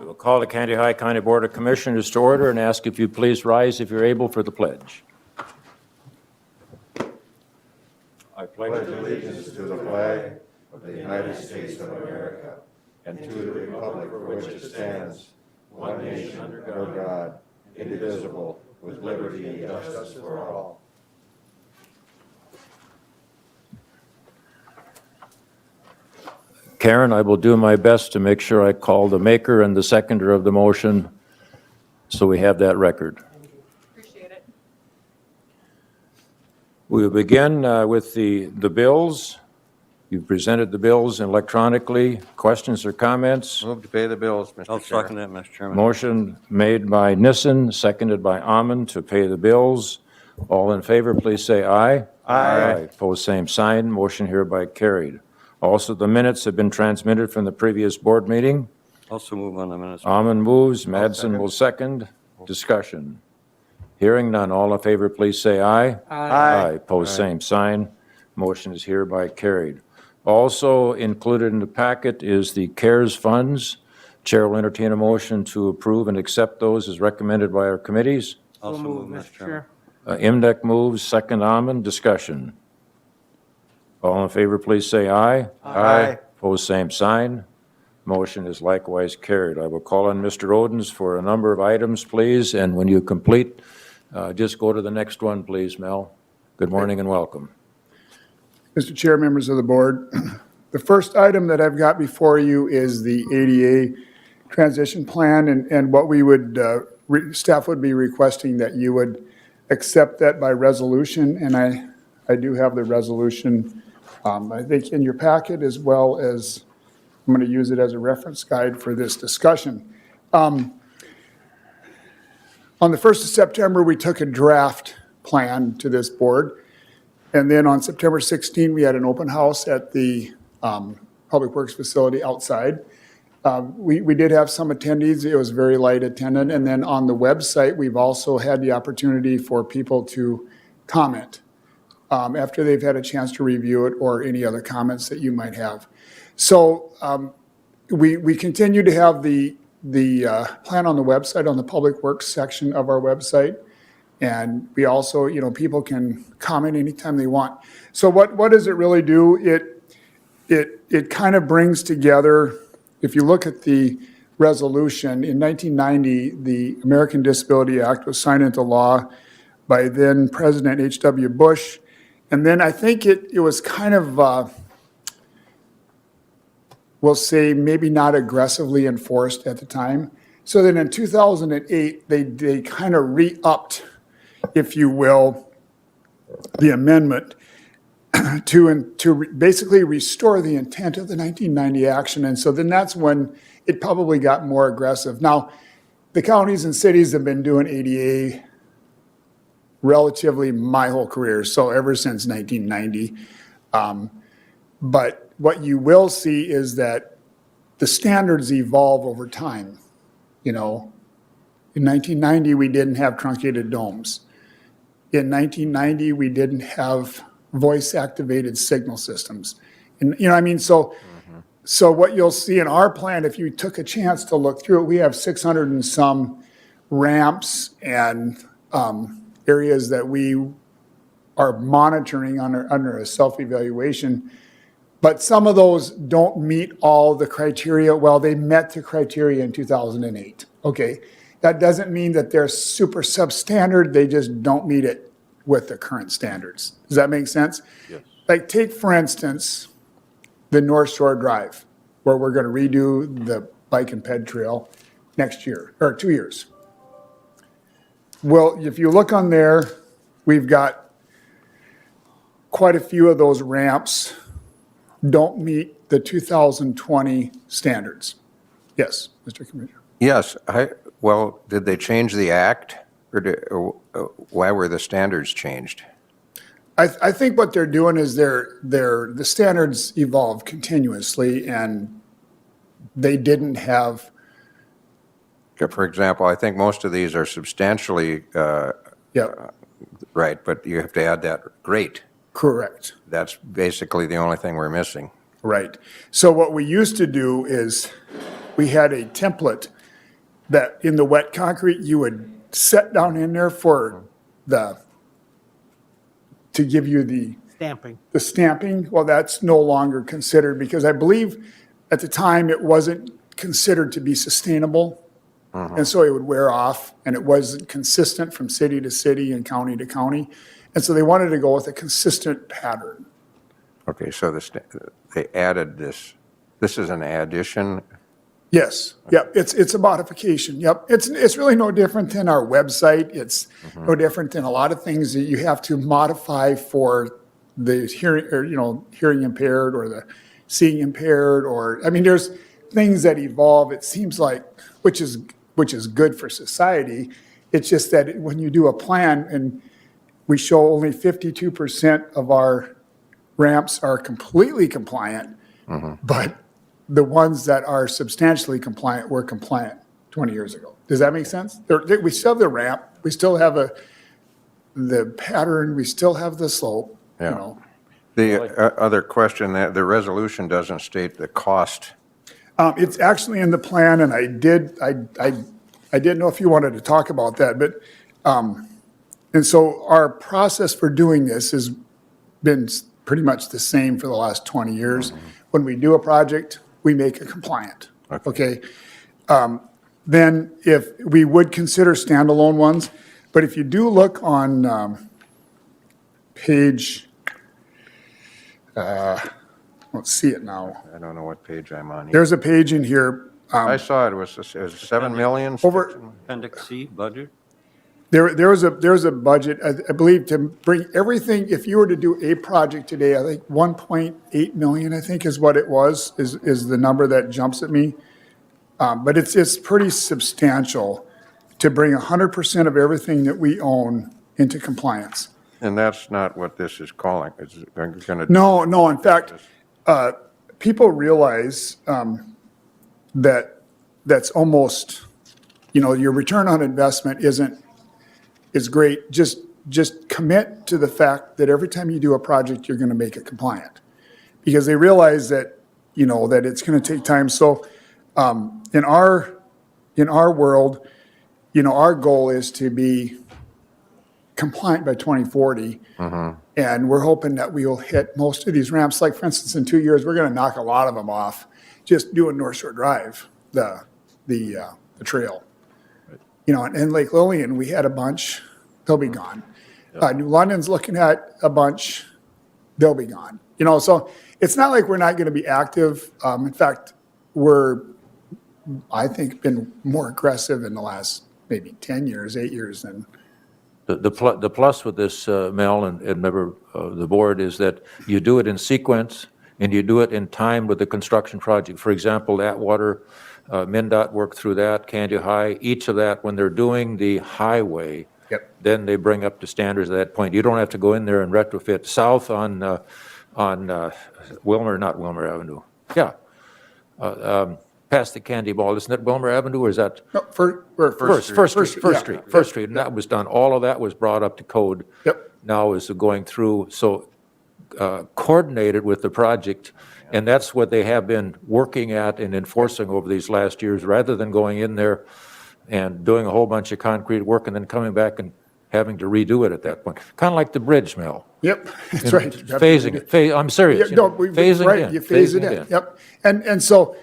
We'll call the Kandiyohi County Board of Commissioners to order and ask if you please rise if you're able for the pledge. I pledge allegiance to the flag of the United States of America and to the republic for which it stands, one nation under God, indivisible, with liberty and justice for all. Karen, I will do my best to make sure I call the maker and the seconder of the motion so we have that record. Appreciate it. We will begin with the bills. You've presented the bills electronically. Questions or comments? Move to pay the bills, Mr. Chair. I'll second that, Mr. Chairman. Motion made by Nissen, seconded by Amon to pay the bills. All in favor, please say aye. Aye. Pose same sign. Motion hereby carried. Also, the minutes have been transmitted from the previous board meeting. Also move on the minutes. Amon moves, Madsen will second. Discussion. Hearing none, all in favor, please say aye. Aye. Pose same sign. Motion is hereby carried. Also included in the packet is the CARES funds. Chair will entertain a motion to approve and accept those as recommended by our committees. Also move, Mr. Chairman. IMDEC moves, second Amon. Discussion. All in favor, please say aye. Aye. Pose same sign. Motion is likewise carried. I will call on Mr. Odens for a number of items, please, and when you complete, just go to the next one, please, Mel. Good morning and welcome. Mr. Chair, members of the board, the first item that I've got before you is the ADA transition plan, and what we would, staff would be requesting that you would accept that by resolution, and I do have the resolution, I think, in your packet, as well as I'm going to use it as a reference guide for this discussion. On the 1st of September, we took a draft plan to this board. And then on September 16, we had an open house at the Public Works facility outside. We did have some attendees. It was very light attendant. And then on the website, we've also had the opportunity for people to comment after they've had a chance to review it or any other comments that you might have. So we continue to have the plan on the website, on the Public Works section of our website. And we also, people can comment anytime they want. So what does it really do? It kind of brings together, if you look at the resolution, in 1990, the American Disability Act was signed into law by then President H.W. Bush. And then I think it was kind of, we'll say, maybe not aggressively enforced at the time. So then in 2008, they kind of re-upped, if you will, the amendment to basically restore the intent of the 1990 action. And so then that's when it probably got more aggressive. Now, the counties and cities have been doing ADA relatively my whole career, so ever since 1990. But what you will see is that the standards evolve over time. In 1990, we didn't have truncated domes. In 1990, we didn't have voice-activated signal systems. And So what you'll see in our plan, if you took a chance to look through it, we have 600 and some ramps and areas that we are monitoring under a self-evaluation. But some of those don't meet all the criteria. Well, they met the criteria in 2008. Okay. That doesn't mean that they're super substandard. They just don't meet it with the current standards. Does that make sense? Yes. Like take, for instance, the North Shore Drive, where we're going to redo the bike and ped trail next year, or 2 years. Well, if you look on there, we've got quite a few of those ramps don't meet the 2020 standards. Yes, Mr. Commissioner. Yes, well, did they change the act, or why were the standards changed? I think what they're doing is the standards evolve continuously, and they didn't have. For example, I think most of these are substantially right, but you have to add that great. Correct. That's basically the only thing we're missing. Right. So what we used to do is we had a template that in the wet concrete, you would set down in there for to give you the stamping. Well, that's no longer considered because I believe at the time it wasn't considered to be sustainable. And so it would wear off and it wasn't consistent from city to city and county to county. And so they wanted to go with a consistent pattern. Okay, so they added this. This is an addition. Yes, yep, it's a modification, yep. It's really no different than our website. It's no different than a lot of things that you have to modify for the hearing, or, hearing impaired or the seeing impaired, or, I mean, there's things that evolve, it seems like, which is good for society. It's just that when you do a plan and we show only 52% of our ramps are completely compliant, but the ones that are substantially compliant were compliant 20 years ago. Does that make sense? We still have the ramp, we still have the pattern, we still have the slope, Yeah. The other question, that the resolution doesn't state the cost. It's actually in the plan, and I didn't know if you wanted to talk about that, but, and so our process for doing this has been pretty much the same for the last 20 years. When we do a project, we make it compliant, okay? Then if we would consider standalone ones, but if you do look on page, let's see it now. I don't know what page I'm on here. There's a page in here. I saw it was 7 million. Over, Appendix C, budget? there was a budget, I believe, to bring everything, if you were to do a project today, I think 1.8 million, I think is what it was, is the number that jumps at me. But it's pretty substantial to bring 100% of everything that we own into compliance. And that's not what this is calling. It's going to. No, in fact, people realize that that's almost, your return on investment is great. Just commit to the fact that every time you do a project, you're going to make it compliant, because they realize that, that it's going to take time. So in our world, our goal is to be compliant by 2040. And we're hoping that we will hit most of these ramps. Like, for instance, in 2 years, we're going to knock a lot of them off just doing North Shore Drive, the trail. And Lake Lillian, we had a bunch, they'll be gone. New London's looking at a bunch, they'll be gone. So it's not like we're not going to be active. In fact, I think, been more aggressive in the last maybe 10 years, 8 years than. The plus with this, Mel, and member of the board, is that you do it in sequence and you do it in time with the construction project. For example, Atwater, MnDOT worked through that, Kandiyohi, each of that, when they're doing the highway, then they bring up the standards at that point. You don't have to go in there and retrofit south on Wilmer Avenue. Yeah. Past the Candy Ball, isn't it Wilmer Avenue, or is that? No, First Street. And that was done, all of that was brought up to code. Now is going through, so coordinated with the project, and that's what they have been working at and enforcing over these last years, rather than going in there and doing a whole bunch of concrete work and then coming back and having to redo it at that point. Kind of like the bridge, Mel. That's right. Phasing it, I'm serious. Phasing in. You phase it in, And so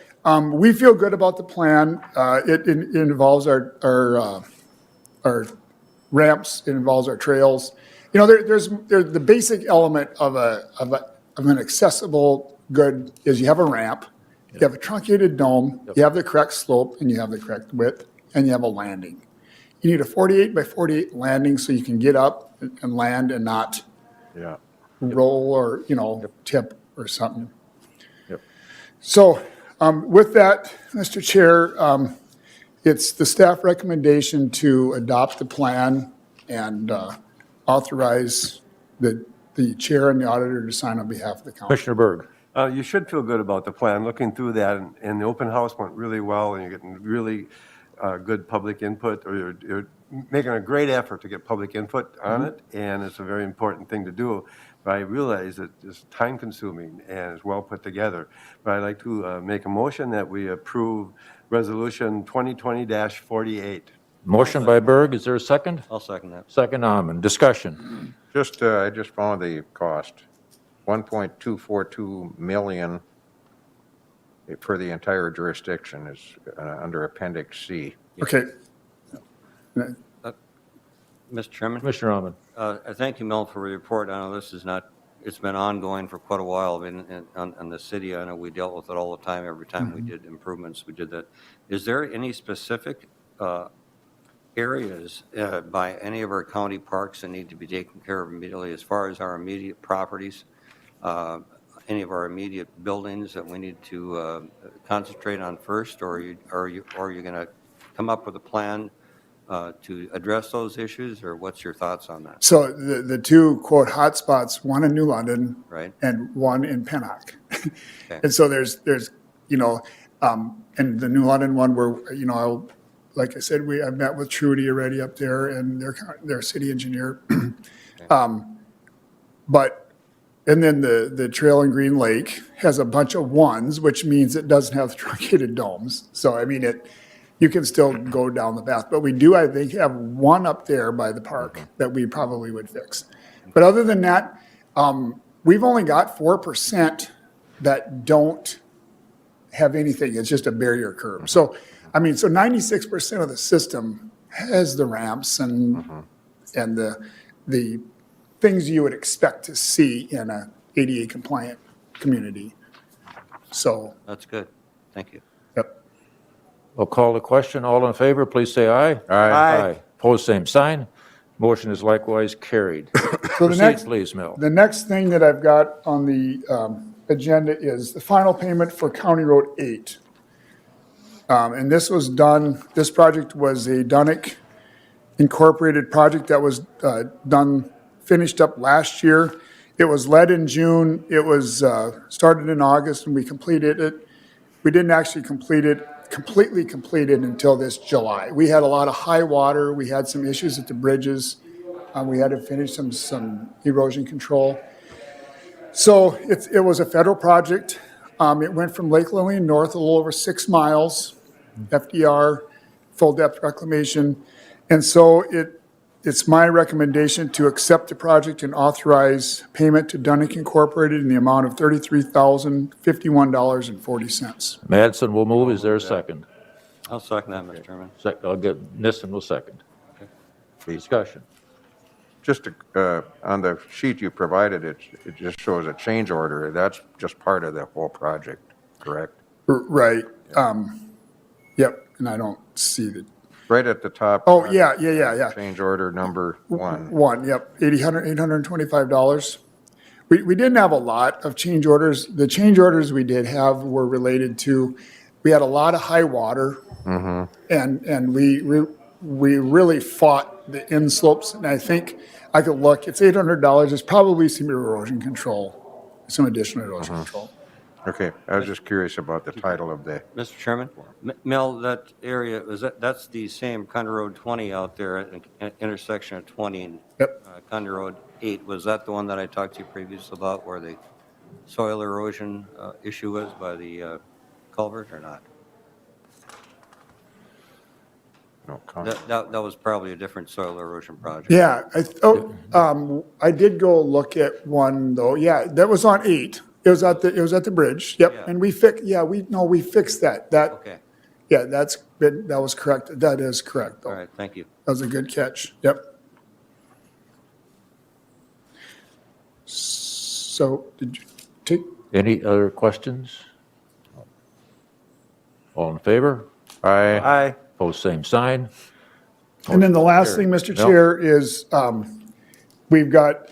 we feel good about the plan. It involves our ramps, it involves our trails. There's the basic element of an accessible good is you have a ramp, you have a truncated dome, you have the correct slope, and you have the correct width, and you have a landing. You need a 48 by 48 landing so you can get up and land and not roll or, tip or something. So with that, Mr. Chair, it's the staff recommendation to adopt the plan and authorize the chair and the auditor to sign on behalf of the council. Commissioner Berg. You should feel good about the plan. Looking through that, and the open house went really well, and you're getting really good public input, or you're making a great effort to get public input on it, and it's a very important thing to do. But I realize that it's time-consuming and it's well put together. But I'd like to make a motion that we approve Resolution 2020-48. Motion by Berg, is there a second? I'll second that. Second, Amon. Discussion. I just found the cost, 1.242 million for the entire jurisdiction is under Appendix C. Okay. Mr. Chairman? Commissioner Amon. I thank you, Mel, for your report. I know this is not, it's been ongoing for quite a while in the city. I know we dealt with it all the time. Every time we did improvements, we did that. Is there any specific areas by any of our county parks that need to be taken care of immediately as far as our immediate properties? Any of our immediate buildings that we need to concentrate on first, or are you going to come up with a plan to address those issues, or what's your thoughts on that? So the two, quote, hotspots, one in New London Right. and one in Pennock. Okay. And so there's, you know, and the New London one where, you know, like I said, I met with Trudy already up there and their city engineer. And then the trail in Green Lake has a bunch of ones, which means it doesn't have truncated domes. So, I mean, you can still go down the path. But we do, I think, have one up there by the park that we probably would fix. But other than that, we've only got 4% that don't have anything. It's just a barrier curb. So, I mean, so 96% of the system has the ramps and the things you would expect to see in a ADA compliant community. So, That's good. Thank you. yep. I'll call the question. All in favor, please say aye. Aye. Opposed, same sign. Motion is likewise carried. So Proceed, please, Mel. the next thing that I've got on the agenda is the final payment for County Road 8. And this was done, this project was a Dunick Incorporated project that was finished up last year. It was led in June. It was started in August, and we completed it. We didn't actually completely complete it until this July. We had a lot of high water. We had some issues at the bridges. We had to finish some erosion control. So it was a federal project. It went from Lake Lillian north a little over 6 miles, FDR, full depth reclamation. And so it's my recommendation to accept the project and authorize payment to Dunick Incorporated in the amount of $33,051.40. Madsen will move. Is there a second? I'll second that, Mr. Chairman. I'll get Nissen will second. Discussion. Just on the sheet you provided, it just shows a change order. That's just part of the whole project, correct? Right. Yep. And I don't see the, Right at the top. oh, yeah. Change order number 1. Yep, $825. We didn't have a lot of change orders. The change orders we did have were related to, we had a lot of high water. And we really fought the inslopes. And I think I could look, it's $800. There's probably some erosion control, some additional erosion control. Okay, I was just curious about the title of the, Mr. Chairman, Mel, that area, that's the same County Road 20 out there at the intersection of 20 and Yep. County Road 8. Was that the one that I talked to you previously about where the soil erosion issue was by the culvert or not? no, That was probably a different soil erosion project. Yeah, I did go look at one though. Yeah, that was on 8. It was at the bridge. Yep. Yeah. And we fixed that. Okay, Yeah, that was correct. That is correct though. all right, thank you. That was a good catch. Yep. So did you take, Any other questions? All in favor? Aye. Opposed, same sign. and then the last thing, Mr. Yep. Chair, is we've got,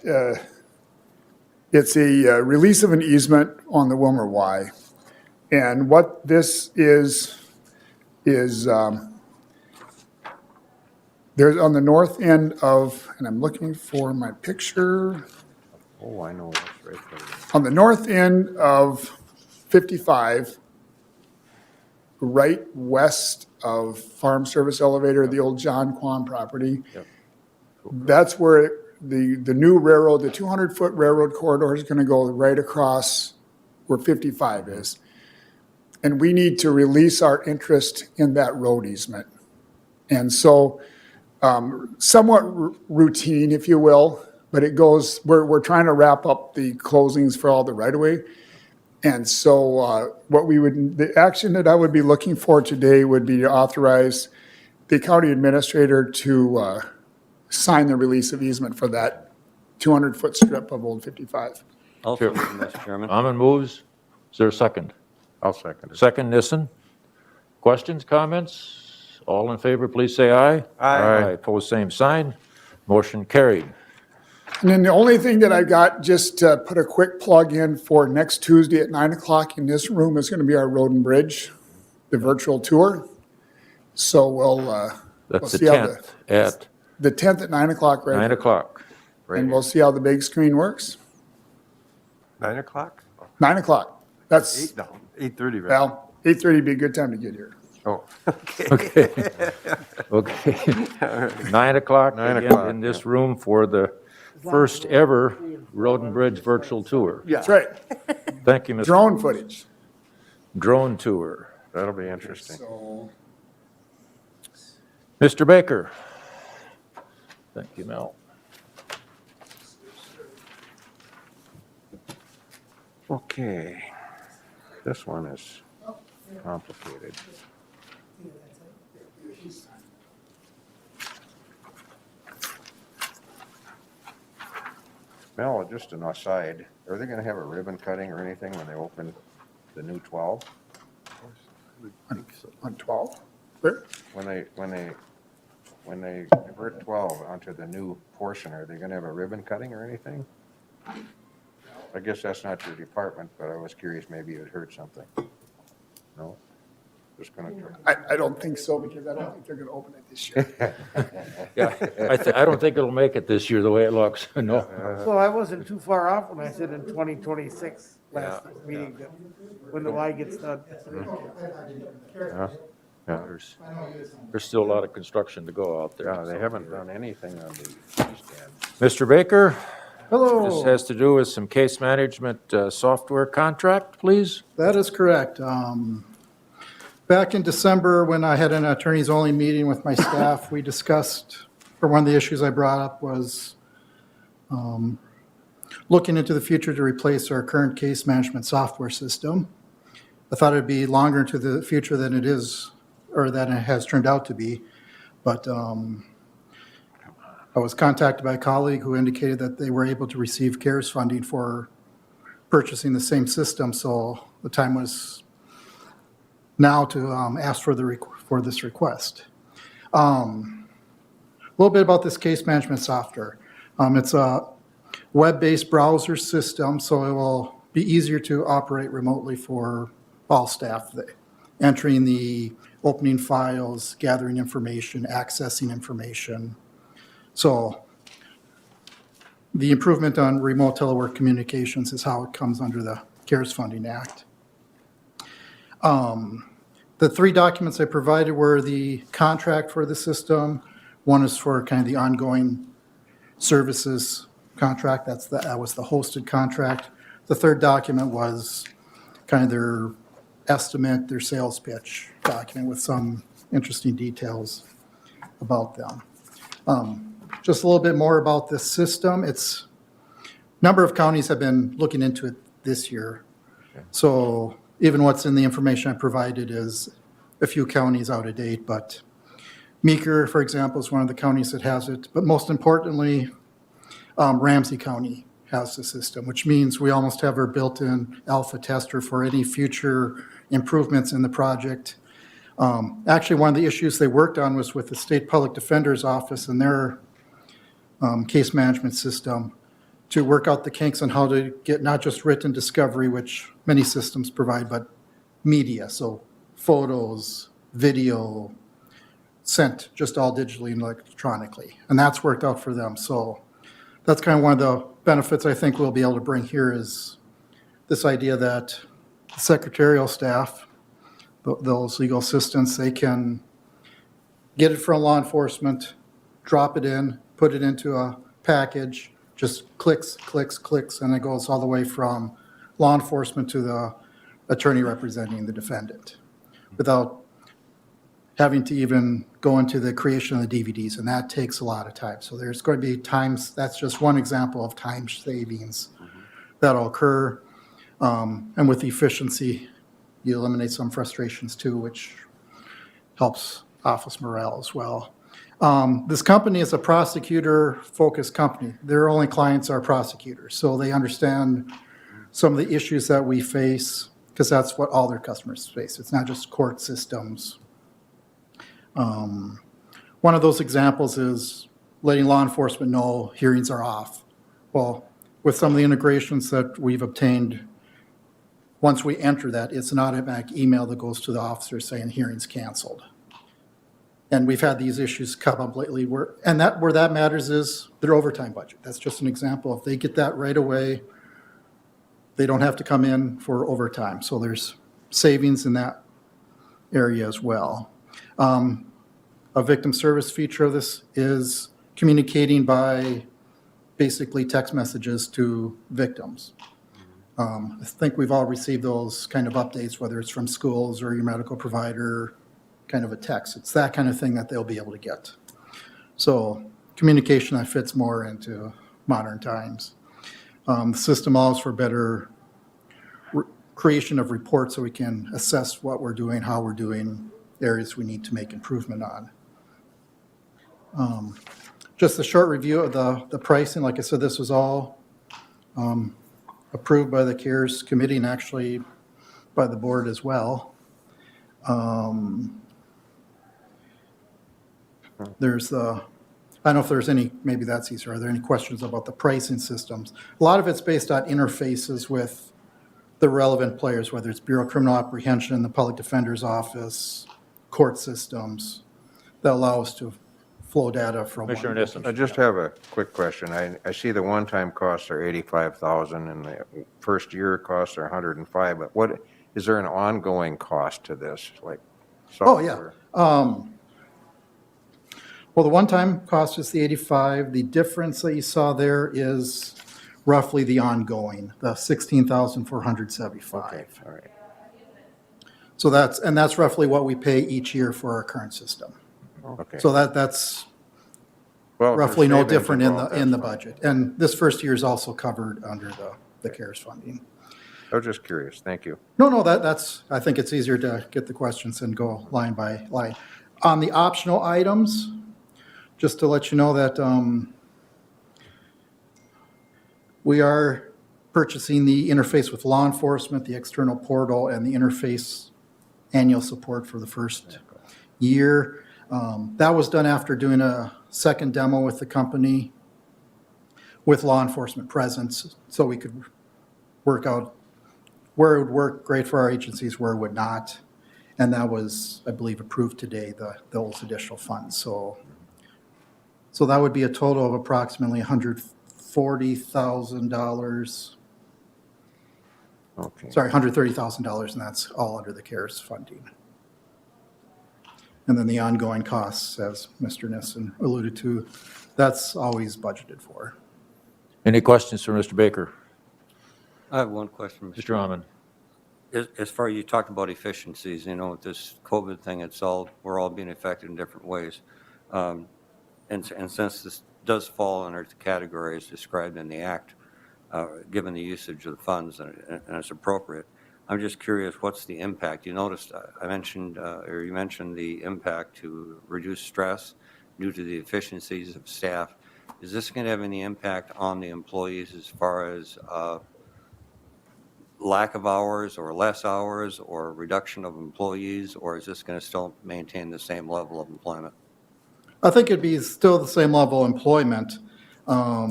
it's a release of an easement on the Wilmer Y. And what this is there's on the north end of, and I'm looking for my picture, oh, I know, that's right there. on the north end of 55, right west of Farm Service Elevator, the old John Quan property. Yep. That's where the new railroad, the 200-foot railroad corridor is going to go right across where 55 is. And we need to release our interest in that road easement. And so somewhat routine, if you will, but it goes, we're trying to wrap up the closings for all the right-of-way. And so the action that I would be looking for today would be to authorize the county administrator to sign the release of easement for that 200-foot strip of Old 55. Also, Mr. Chairman. Amon moves. Is there a second? I'll second it. Second, Nissen. Questions, comments? All in favor, please say aye. Aye. Opposed, same sign. Motion carried. And then the only thing that I got, just to put a quick plug in for next Tuesday at 9 o'clock in this room is going to be our Road and Bridge, the virtual tour. So we'll That's the see how 10th at the 10th at 9 o'clock, right? 9 o'clock. And we'll see how the big screen works. 9 o'clock? 9 o'clock. That's, 8:30, right? well, 8:30 would be a good time to get here. Oh, Okay. Okay. 9 o'clock 9 again o'clock, in this room for the first ever Road and Bridge virtual tour. That's right. Thank you, Mr. Drone footage. Drone tour. that'll be interesting. So, Mr. Baker. Thank you, Mel. Okay, this one is complicated. Mel, just an aside, are they gonna have a ribbon cutting or anything when they open the new 12? on 12? Where? When they convert 12 onto the new portion, are they gonna have a ribbon cutting or anything? I guess that's not your department, but I was curious, maybe you'd heard something. No? Just gonna, I don't think so, because I don't think they're going to open it this year. Yeah, I don't think it'll make it this year the way it looks. No. So I wasn't too far off when I said in 2026 last meeting, that when the Y gets done. yeah, There's still a lot of construction to go out there. yeah, they haven't done anything on the east end. Mr. Baker, this Hello, has to do with some case management software contract, please. That is correct. Back in December, when I had an attorneys-only meeting with my staff, we discussed, or one of the issues I brought up was looking into the future to replace our current case management software system. I thought it'd be longer into the future than it is, or than it has turned out to be. But I was contacted by a colleague who indicated that they were able to receive CARES funding for purchasing the same system, so the time was now to ask for this request. A little bit about this case management software. It's a web-based browser system, so it will be easier to operate remotely for all staff. Entering the opening files, gathering information, accessing information. So the improvement on remote telework communications is how it comes under the CARES Funding Act. The three documents I provided were the contract for the system. One is for kind of the ongoing services contract. That was the hosted contract. The third document was kind of their estimate, their sales pitch document with some interesting details about them. Just a little bit more about this system. A number of counties have been looking into it this year. So even what's in the information I provided is a few counties out of date, but Meeker, for example, is one of the counties that has it. But most importantly, Ramsey County has the system, which means we almost have our built-in alpha tester for any future improvements in the project. Actually, one of the issues they worked on was with the State Public Defender's Office and their case management system to work out the kinks on how to get not just written discovery, which many systems provide, but media, so photos, video, sent just all digitally and electronically. And that's worked out for them. So that's kind of one of the benefits I think we'll be able to bring here is this idea that the secretarial staff, those legal assistants, they can get it from law enforcement, drop it in, put it into a package, just clicks, clicks, clicks, and it goes all the way from law enforcement to the attorney representing the defendant without having to even go into the creation of the DVDs, and that takes a lot of time. So there's going to be times, that's just one example of time savings that'll occur. And with efficiency, you eliminate some frustrations too, which helps office morale as well. This company is a prosecutor-focused company. Their only clients are prosecutors, so they understand some of the issues that we face, because that's what all their customers face. It's not just court systems. One of those examples is letting law enforcement know hearings are off. Well, with some of the integrations that we've obtained, once we enter that, it's an automatic email that goes to the officer saying hearing's canceled. And we've had these issues come up lately where that matters is their overtime budget. That's just an example. If they get that right away, they don't have to come in for overtime. So there's savings in that area as well. A victim service feature of this is communicating by basically text messages to victims. I think we've all received those kind of updates, whether it's from schools or your medical provider, kind of a text. It's that kind of thing that they'll be able to get. So communication that fits more into modern times. The system allows for better creation of reports so we can assess what we're doing, how we're doing, areas we need to make improvement on. Just a short review of the pricing. Like I said, this was all approved by the CARES committee and actually by the board as well. There's the, I don't know if there's any, maybe that's easier. Are there any questions about the pricing systems? A lot of it's based on interfaces with the relevant players, whether it's Bureau of Criminal Apprehension, the Public Defender's Office, court systems, that allow us to flow data from one Commissioner Nissen. I just have a quick question. I see the one-time costs are $85,000 and the first year costs are $105,000, but what, is there an ongoing cost to this, like Oh, yeah. software? Well, the one-time cost is the 85. The difference that you saw there is roughly the ongoing, the 16,475. Okay, all right. So that's roughly what we pay each year for our current system. Okay. So that's Well, if there's roughly no savings different involved, in the that's fine. budget. And this first year is also covered under the CARES funding. I was just curious. Thank you. No, that's, I think it's easier to get the questions and go line by line. On the optional items, just to let you know that we are purchasing the interface with law enforcement, the external portal, and the interface annual support for the first year. That was done after doing a second demo with the company with law enforcement presence, so we could work out where it would work great for our agencies, where it would not. And that was, I believe, approved today, those additional funds. So that would be a total of approximately $140,000. Okay. Sorry, $130,000, and that's all under the CARES funding. And then the ongoing costs, as Mr. Nissen alluded to, that's always budgeted for. Any questions for Mr. Baker? I have one question, Mr. Mr. Rahman? As far as you talked about efficiencies, with this COVID thing, we're all being affected in different ways. And since this does fall under the categories described in the Act, given the usage of the funds and it's appropriate, I'm just curious, what's the impact? You noticed, you mentioned the impact to reduce stress due to the efficiencies of staff. Is this going to have any impact on the employees as far as lack of hours or less hours or reduction of employees, or is this going to still maintain the same level of employment? I think it'd be still the same level of employment. I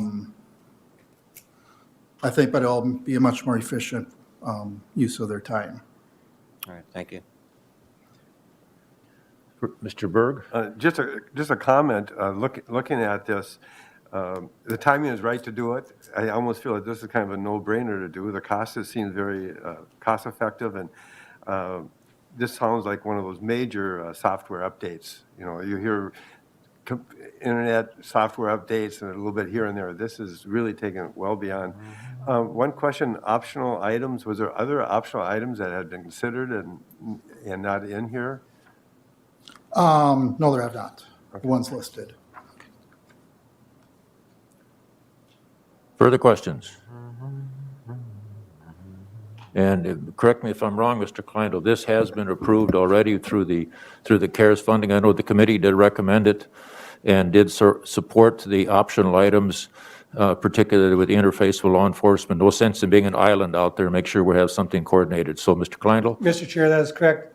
think, but it'll be a much more efficient use of their time. All right, thank you. Mr. Berg? Just a comment, looking at this, the timing is right to do it. I almost feel like this is kind of a no-brainer to do. The cost seems very cost-effective, and this sounds like one of those major software updates. You know, you hear internet software updates and a little bit here and there. This is really taken it well beyond. One question, optional items, was there other optional items that had been considered and not in here? No, there have not. The ones listed. Further questions? And correct me if I'm wrong, Mr. Kleindl, this has been approved already through the CARES funding. I know the committee did recommend it and did support the optional items, particularly with the interface with law enforcement. No sense in being an island out there. Make sure we have something coordinated. So, Mr. Kleindl? Mr. Chair, that is correct.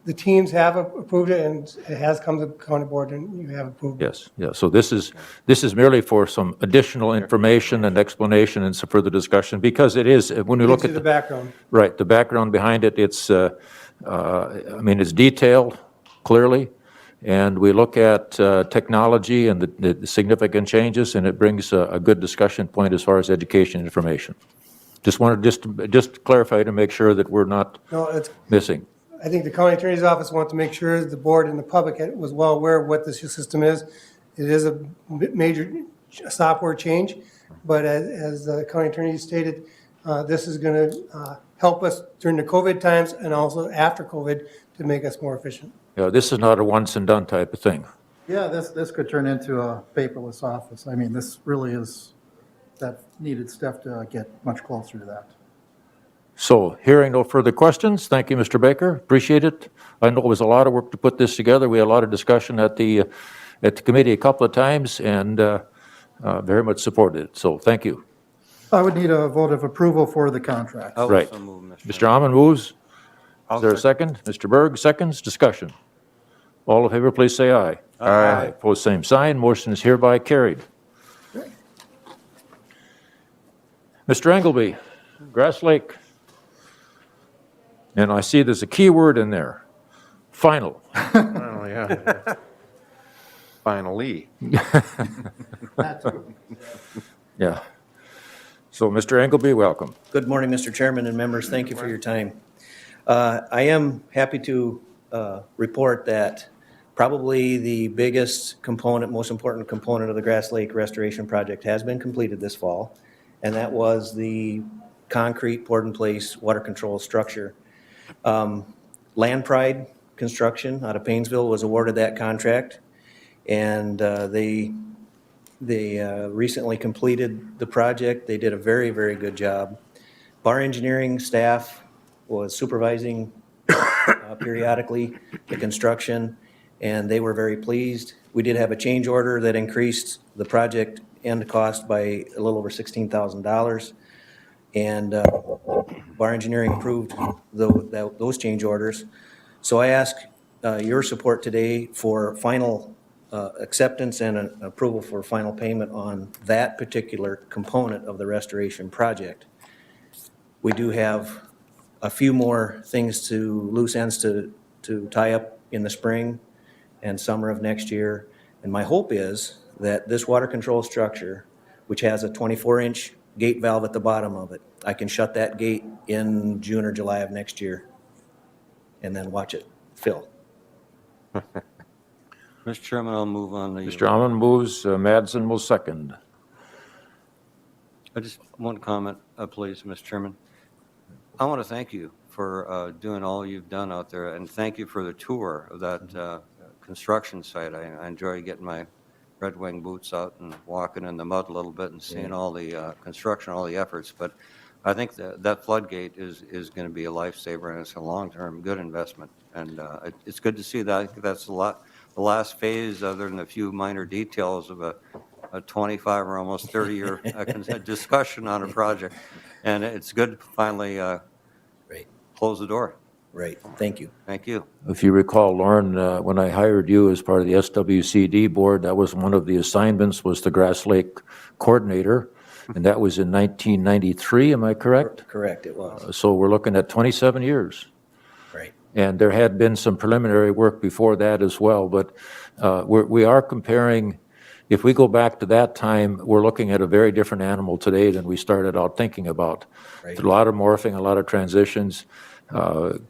The teams have approved it, and it has come to the county board, and you have approved it. Yes, yeah. So this is merely for some additional information and explanation and some further discussion, because it is, when we look Gives at you the background. right, the background behind it, it's, I mean, it's detailed, clearly, and we look at technology and the significant changes, and it brings a good discussion point as far as education information. Just wanted just to clarify to make sure that we're not No, it's, missing. I think the county attorney's office wants to make sure the board and the public was well aware of what this system is. It is a major software change, but as the county attorney stated, this is going to help us during the COVID times and also after COVID to make us more efficient. Yeah, this is not a once and done type of thing. Yeah, this could turn into a paperless office. I mean, this really is that needed step to get much closer to that. So, hearing no further questions, thank you, Mr. Baker, appreciate it. I know it was a lot of work to put this together. We had a lot of discussion at the committee a couple of times, and very much supported it, so thank you. I would need a vote of approval for the contract. I will Right. so move, Mr. Mr. Almond moves. I'll Is there a second? Mr. Berg, seconds, discussion. All in favor, please say aye. Aye. Opposed, same sign, motion is hereby carried. Mr. Engelby, Grass Lake. And I see there's a key word in there, final. Oh, yeah. Finally. Yeah. So, Mr. Engelby, welcome. Good morning, Mr. Chairman and members. Thank you for your time. I am happy to report that probably the biggest component, most important component of the Grass Lake Restoration Project has been completed this fall, and that was the concrete poured-in-place water control structure. Land Pride Construction out of Painesville was awarded that contract, and they recently completed the project. They did a very, very good job. Our engineering staff was supervising periodically the construction, and they were very pleased. We did have a change order that increased the project end cost by a little over $16,000. And our engineering approved those change orders. So I ask your support today for final acceptance and an approval for final payment on that particular component of the restoration project. We do have a few more things loose ends to tie up in the spring and summer of next year. And my hope is that this water control structure, which has a 24-inch gate valve at the bottom of it, I can shut that gate in June or July of next year and then watch it fill. Mr. Chairman, I'll move on the. Mr. Almond moves, Madsen will second. I just, one comment, please, Mr. Chairman. I want to thank you for doing all you've done out there, and thank you for the tour of that construction site. I enjoy getting my Red Wing boots out and walking in the mud a little bit and seeing all the construction, all the efforts. But I think that floodgate is going to be a lifesaver, and it's a long-term good investment. And it's good to see that. I think that's the last phase, other than a few minor details of a 25 or almost 30-year discussion on a project. And it's good to finally Right. close the door. Right. Thank you. Thank you. If you recall, Lauren, when I hired you as part of the SWCD board, that was one of the assignments, was the Grass Lake coordinator, and that was in 1993, am I correct? Correct, it was. So we're looking at 27 years. Right. And there had been some preliminary work before that as well, but we are comparing, if we go back to that time, we're looking at a very different animal today than we started out thinking about. Right. A lot of morphing, a lot of transitions,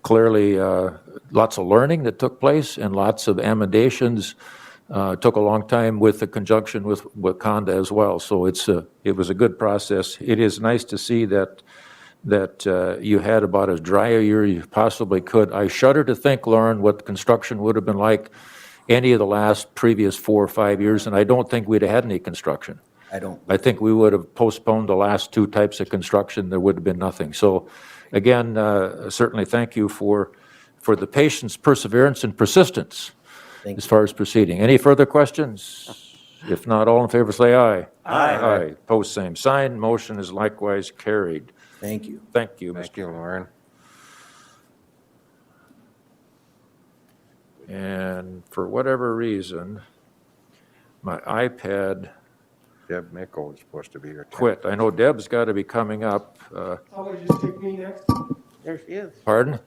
Clearly, lots of learning that took place and lots of amendations. Took a long time with the conjunction with Wakanda as well. So it was a good process. It is nice to see that you had about as dry a year you possibly could. I shudder to think, Lauren, what construction would have been like any of the last previous 4 or 5 years, and I don't think we'd have had any construction. I don't. I think we would have postponed the last 2 types of construction. There would have been nothing. So again, certainly thank you for the patience, perseverance, and persistence Thank as far as proceeding. Any further questions? If not, all in favor say aye. Aye. Post same sign. Motion is likewise carried. Thank you. Thank you, Mr. Thank you, Lauren. And for whatever reason, my iPad Deb Mickle is supposed to be here. quit. I know Deb's got to be coming up. Always just take me next. There she is. Pardon?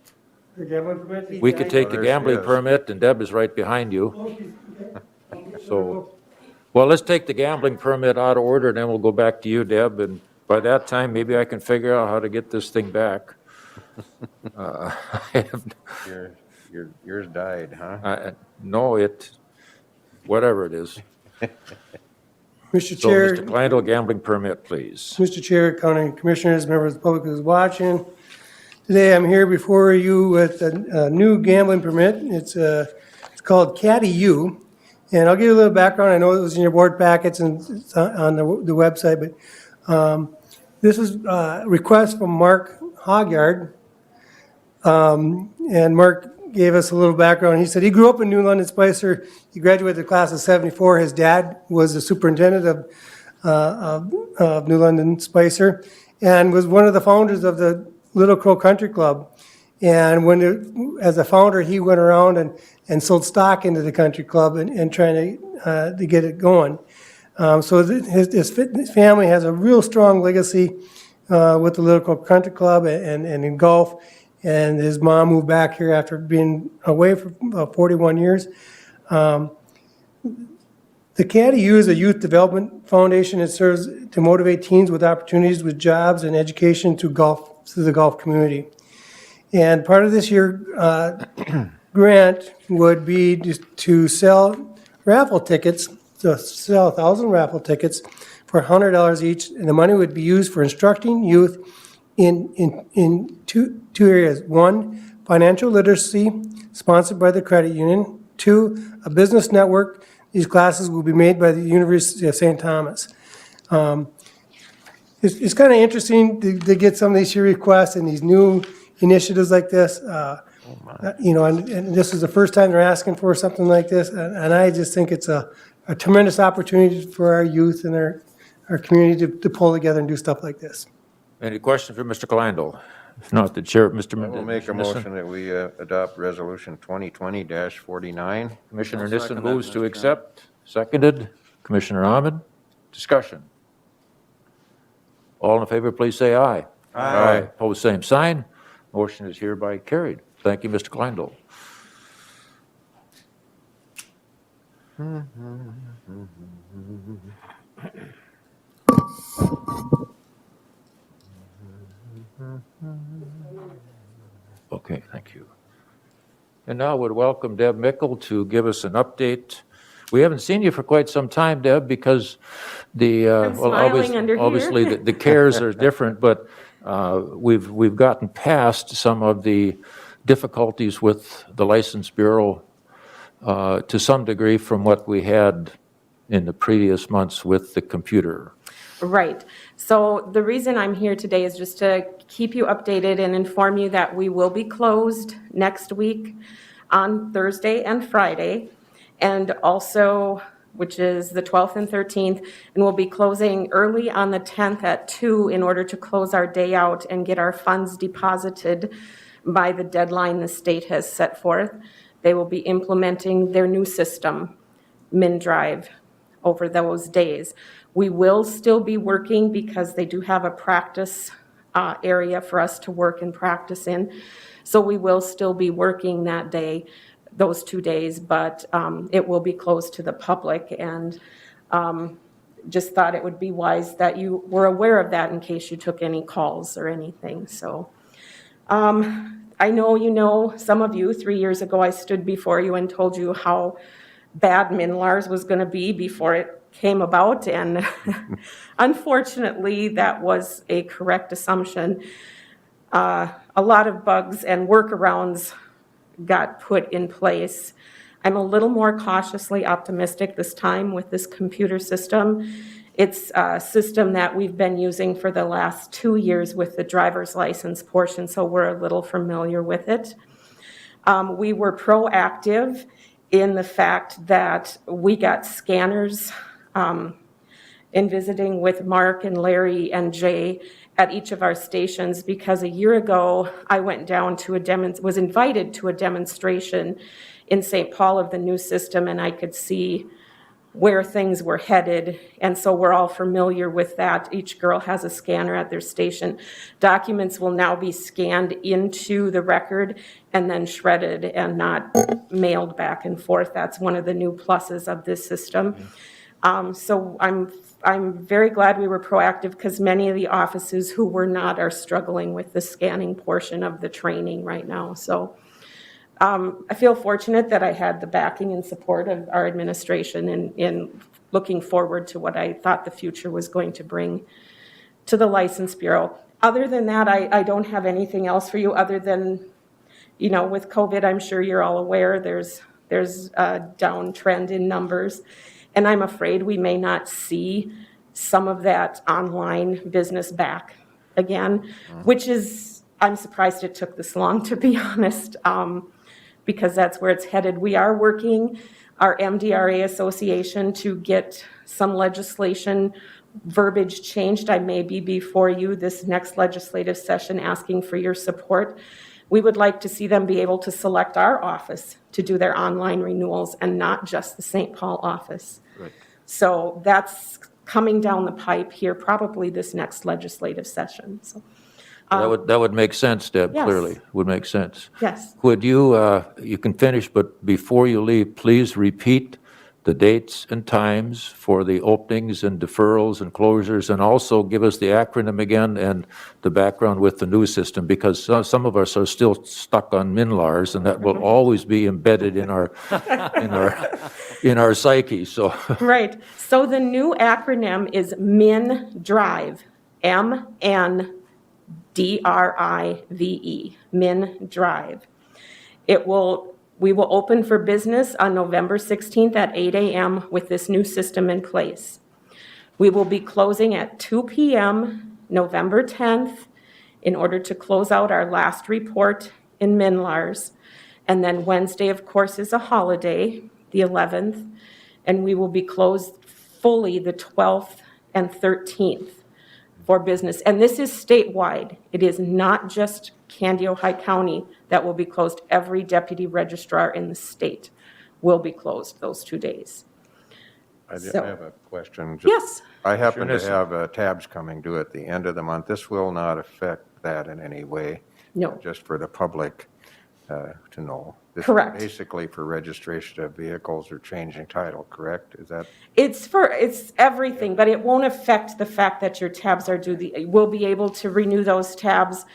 The gambling permit? We could take the there she gambling is. permit, and Deb is right behind you. Oh, she's- okay. So, well, let's take the gambling permit out of order, and then we'll go back to you, Deb, and by that time, maybe I can figure out how to get this thing back. I have Yours died, huh? no, whatever it is. Mr. So, Chair. Mr. Kleindl, gambling permit, please. Mr. Chair, County Commissioners, members of the public who's watching. Today, I'm here before you with a new gambling permit. It's called CADDIE, and I'll give you a little background. I know it was in your board packets and it's on the website, but this is a request from Mark Hogyard. And Mark gave us a little background. He said he grew up in New London Spicer. He graduated the class of '74. His dad was the superintendent of New London Spicer and was one of the founders of the Little Crow Country Club. And as a founder, he went around and sold stock into the country club and trying to get it going. So his family has a real strong legacy with the Little Crow Country Club and in golf. And his mom moved back here after being away for 41 years. The CADDIE is a youth development foundation. It serves to motivate teens with opportunities with jobs and education through the golf community. And part of this year grant would be to sell raffle tickets, to sell 1,000 raffle tickets for $100 each, and the money would be used for instructing youth in two areas. One, financial literacy, sponsored by the credit union. Two, a business network. These classes will be made by the University of St. Thomas. It's kind of interesting to get some of these requests and these new initiatives like this. You know, and this is the first time they're asking for something like this, and I just think it's a tremendous opportunity for our youth and our community to pull together and do stuff like this. Any questions for Mr. Kleindl? If not, the chair, Mr. I will make a Nissen. motion that we adopt Resolution 2020-49. Commissioner Nissen moves to accept. Seconded. Commissioner Ahmed. Discussion. All in favor, please say aye. Aye. Pose same sign. Motion is hereby carried. Thank you, Mr. Kleindl. Okay, thank you. And now would welcome Deb Mickle to give us an update. We haven't seen you for quite some time, Deb, because I'm smiling under here. obviously the cares are different, but we've gotten past some of the difficulties with the License Bureau to some degree from what we had in the previous months with the computer. Right. So the reason I'm here today is just to keep you updated and inform you that we will be closed next week on Thursday and Friday, and also, which is the 12th and 13th, and we'll be closing early on the 10th at 2 in order to close our day out and get our funds deposited by the deadline the state has set forth. They will be implementing their new system, MinDrive, over those days. We will still be working because they do have a practice area for us to work and practice in. So we will still be working that day, those 2 days, but it will be closed to the public, and just thought it would be wise that you were aware of that in case you took any calls or anything. So I know, some of you, 3 years ago, I stood before you and told you how bad MinLars was going to be before it came about, and unfortunately, that was a correct assumption. A lot of bugs and workarounds got put in place. I'm a little more cautiously optimistic this time with this computer system. It's a system that we've been using for the last 2 years with the driver's license portion, so we're a little familiar with it. We were proactive in the fact that we got scanners in visiting with Mark and Larry and Jay at each of our stations, because a year ago I went down to was invited to a demonstration in St. Paul of the new system, and I could see where things were headed, and so we're all familiar with that. Each girl has a scanner at their station. Documents will now be scanned into the record and then shredded and not mailed back and forth. That's one of the new pluses of this system. So I'm very glad we were proactive, because many of the offices who were not are struggling with the scanning portion of the training right now. So I feel fortunate that I had the backing and support of our administration in looking forward to what I thought the future was going to bring to the License Bureau. Other than that, I don't have anything else for you other than, with COVID, I'm sure you're all aware, there's a downtrend in numbers. And I'm afraid we may not see some of that online business back again, which is, I'm surprised it took this long, to be honest, because that's where it's headed. We are working, our MDRA Association, to get some legislation verbiage changed. I may be before you this next legislative session asking for your support. We would like to see them be able to select our office to do their online renewals and not just the St. Paul office. Right. So that's coming down the pipe here, probably this next legislative session. So, That would make sense, Deb, Yes. clearly, would make sense. yes. Would you, you can finish, but before you leave, please repeat the dates and times for the openings and deferrals and closures, and also give us the acronym again and the background with the new system, because some of us are still stuck on MinLars, and that will always be embedded in our, in our psyche, so. Right. So the new acronym is MinDrive, MNDRIVE, MinDrive. We will open for business on November 16th at 8 a.m. with this new system in place. We will be closing at 2 p.m. November 10th in order to close out our last report in MinLars. And then Wednesday, of course, is a holiday, the 11th, and we will be closed fully the 12th and 13th for business. And this is statewide. It is not just Kandiyohi County that will be closed. Every deputy registrar in the state will be closed those 2 days. I So- have a question. Yes. I happen to Sure. have tabs coming due at the end of the month. This will not affect that in any way. No. Just for the public to know. This is Correct. basically for registration of vehicles or changing title, correct? Is that? It's everything, but it won't affect the fact that your tabs are due. We'll be able to renew those tabs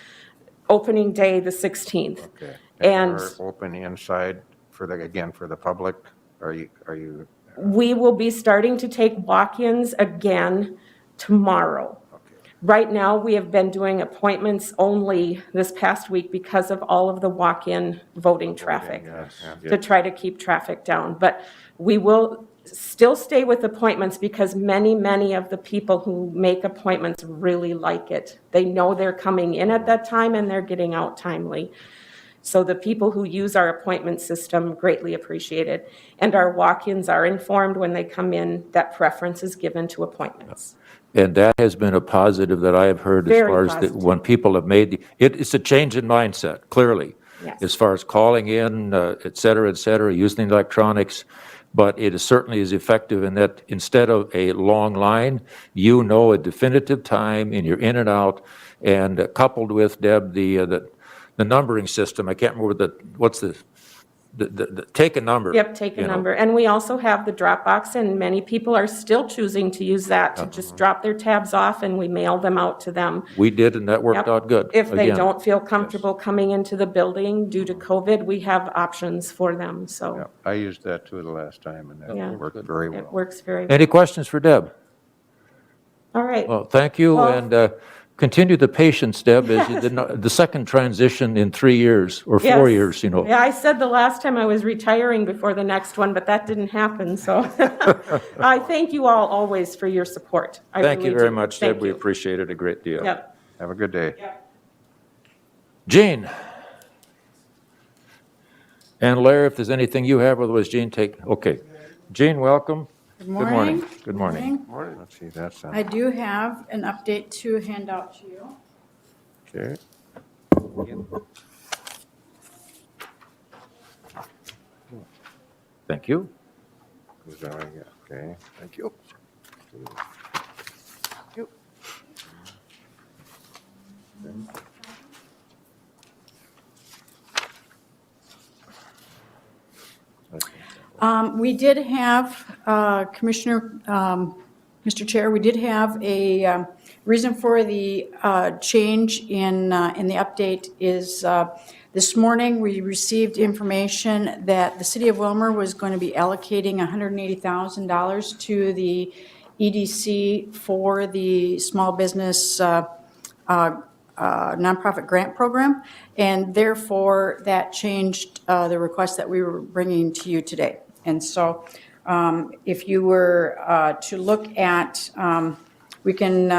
opening day, the 16th. Okay. And- You're open inside for the public? Are you? We will be starting to take walk-ins again tomorrow. Okay. Right now, we have been doing appointments only this past week because of all of the walk-in voting traffic, Yes. to try to keep traffic down. But we will still stay with appointments, because many of the people who make appointments really like it. They know they're coming in at that time and they're getting out timely. So the people who use our appointment system greatly appreciate it. And our walk-ins are informed when they come in that preference is given to appointments. And that has been a positive that I have heard as Very far as positive. when people have made, it's a change in mindset, clearly. Yes. As far as calling in, et cetera, using electronics. But it is certainly is effective in that instead of a long line, you know a definitive time and you're in and out. And coupled with, Deb, the numbering system, I can't remember what's the take a number. Yep, take a you know. number. And we also have the Dropbox, and many people are still choosing to use that to just drop their tabs off, and we mail them out to them. We did, and that worked Yep. out good. If they Again. don't feel comfortable coming into the building due to COVID, we have options for them, Yeah, so I used that too the last time, and Yeah. that worked very it well. works very, Any questions for Deb? all right. Well, thank you, Well- and continue the patience, Deb, as you did not, the second transition in 3 years, or 4 Yes. years, you know. Yeah, I said the last time I was retiring before the next one, but that didn't happen, so. I thank you all always for your support. I Thank you really very do. much, Thank Deb, we you. appreciate it a great deal. Yep. Have a good day. Jean? And Larry, if there's anything you have, otherwise Jean take, okay. Jean, welcome. Good morning. Good morning. Let's see, that's, I do have an update to hand out to you. okay. Thank you. Who's that one? Yeah, okay, thank you. We did have, Commissioner, Mr. Chair, we did have a reason for the change in the update is this morning we received information that the city of Wilmer was going to be allocating $180,000 to the EDC for the small business nonprofit grant program, and therefore that changed the request that we were bringing to you today. And so if you were to look at, we can,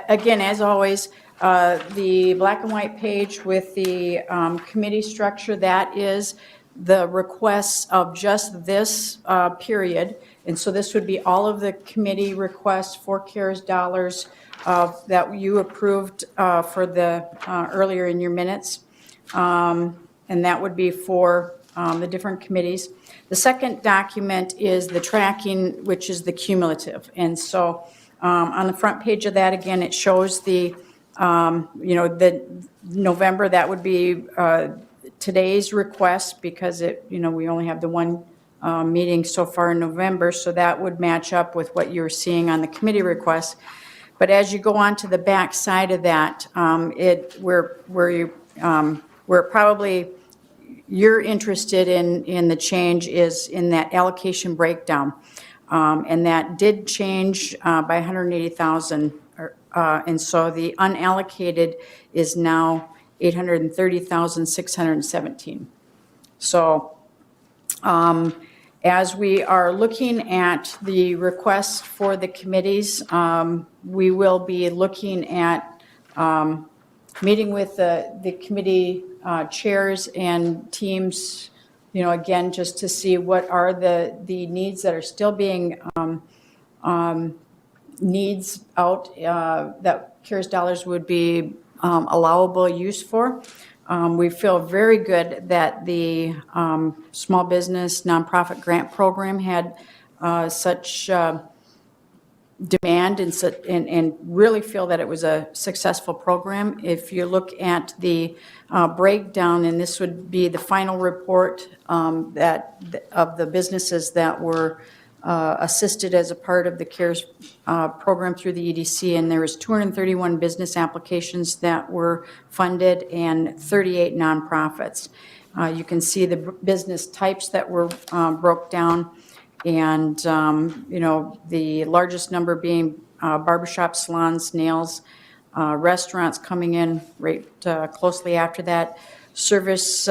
again, as always, the black and white page with the committee structure, that is the requests of just this period. And so this would be all of the committee requests for CARES dollars that you approved for the, earlier in your minutes. And that would be for the different committees. The second document is the tracking, which is the cumulative. And so on the front page of that, again, it shows the, the November, that would be today's request because it, we only have the one meeting so far in November, so that would match up with what you're seeing on the committee request. But as you go on to the back side of that, where probably you're interested in the change is in that allocation breakdown. And that did change by 180,000. And so the unallocated is now 830,617. So as we are looking at the requests for the committees, we will be looking at meeting with the committee chairs and teams, again, just to see what are the needs that are still being needs out that CARES dollars would be allowable use for. We feel very good that the small business nonprofit grant program had such demand and really feel that it was a successful program. If you look at the breakdown, and this would be the final report of the businesses that were assisted as a part of the CARES program through the EDC, and there was 231 business applications that were funded and 38 nonprofits. You can see the business types that were broke down, and the largest number being barbershop, salons, nails, restaurants coming in right closely after that, services,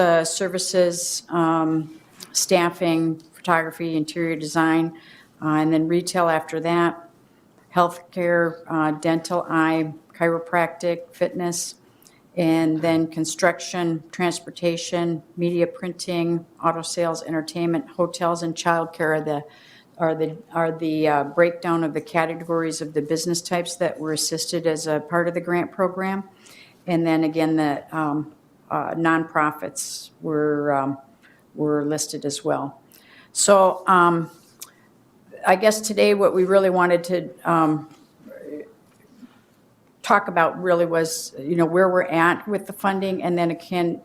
staffing, photography, interior design, and then retail after that, healthcare, dental, eye, chiropractic, fitness, and then construction, transportation, media printing, auto sales, entertainment, hotels, and childcare are the breakdown of the categories of the business types that were assisted as a part of the grant program. And then again, the nonprofits were listed as well. So I guess today what we really wanted to talk about really was, where we're at with the funding, and then again,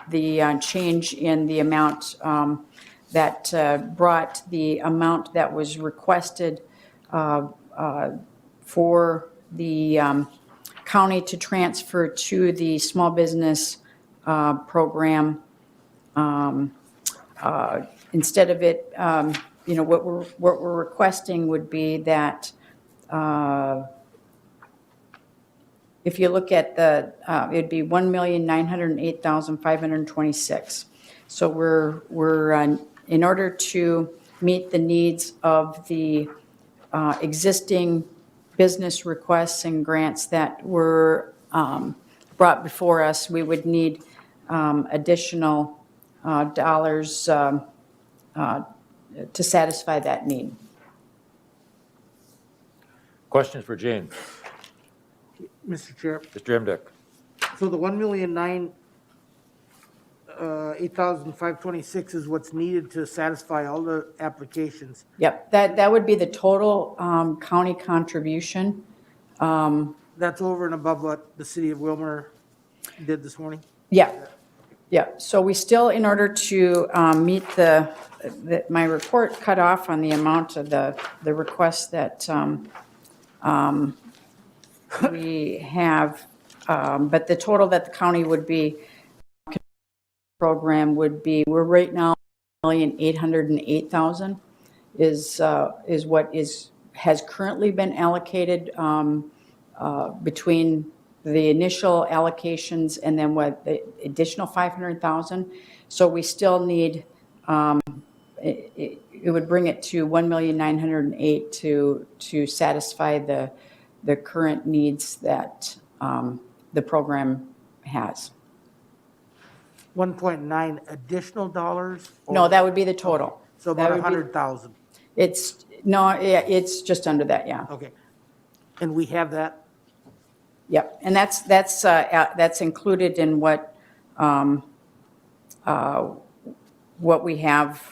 the change in the amount that brought the amount that was requested for the county to transfer to the small business program. Instead of it, what we're requesting would be that if you look at it'd be 1,908,526. So we're in order to meet the needs of the existing business requests and grants that were brought before us, we would need additional dollars to satisfy that need. Questions for Jane? Mr. Chair, Mr. Imdek? so the 1,008,526 is what's needed to satisfy all the applications. Yep, that would be the total county contribution. That's over and above what the city of Wilmer did this morning? Yeah, yeah. So we still, in order to meet my report cut off on the amount of the requests that we have, but the total that the county would be program would be, we're right now 1,808,000 is what has currently been allocated between the initial allocations and then what the additional 500,000. So we still need, it would bring it to 1,908,000 to satisfy the current needs that the program has. 1.9 additional dollars? No, that would be the total. So That about would be- 100,000. It's, no, yeah, it's just under that, yeah. Okay. And we have that? Yep, and that's included in what we have,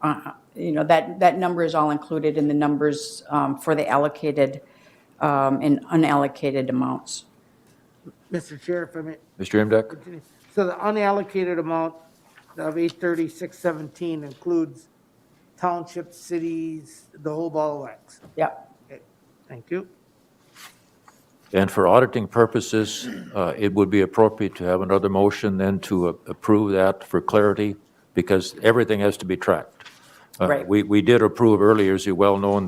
that number is all included in the numbers for the allocated and unallocated amounts. Mr. Chair, if I may. Mr. Imdek? Continue. So the unallocated amount of 836.17 includes townships, cities, the whole ball of wax. Yep. Okay, thank you. And for auditing purposes, it would be appropriate to have another motion then to approve that for clarity, because everything has to be tracked. Right. We did approve earlier, as you well know,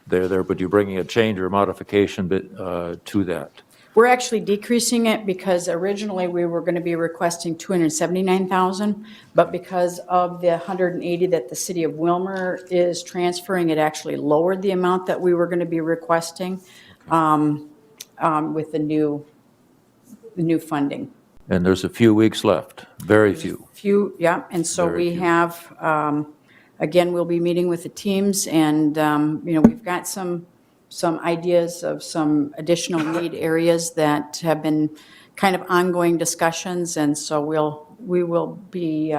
there, but you're bringing a change or modification to that. We're actually decreasing it because originally we were going to be requesting 279,000, but because of the 180 that the city of Wilmer is transferring, it actually lowered the amount that we were going to be requesting with the new funding. And there's a few weeks left, very few. Yeah, and so Very we few. have, again, we'll be meeting with the teams, and, we've got some ideas of some additional need areas that have been kind of ongoing discussions, and so we will be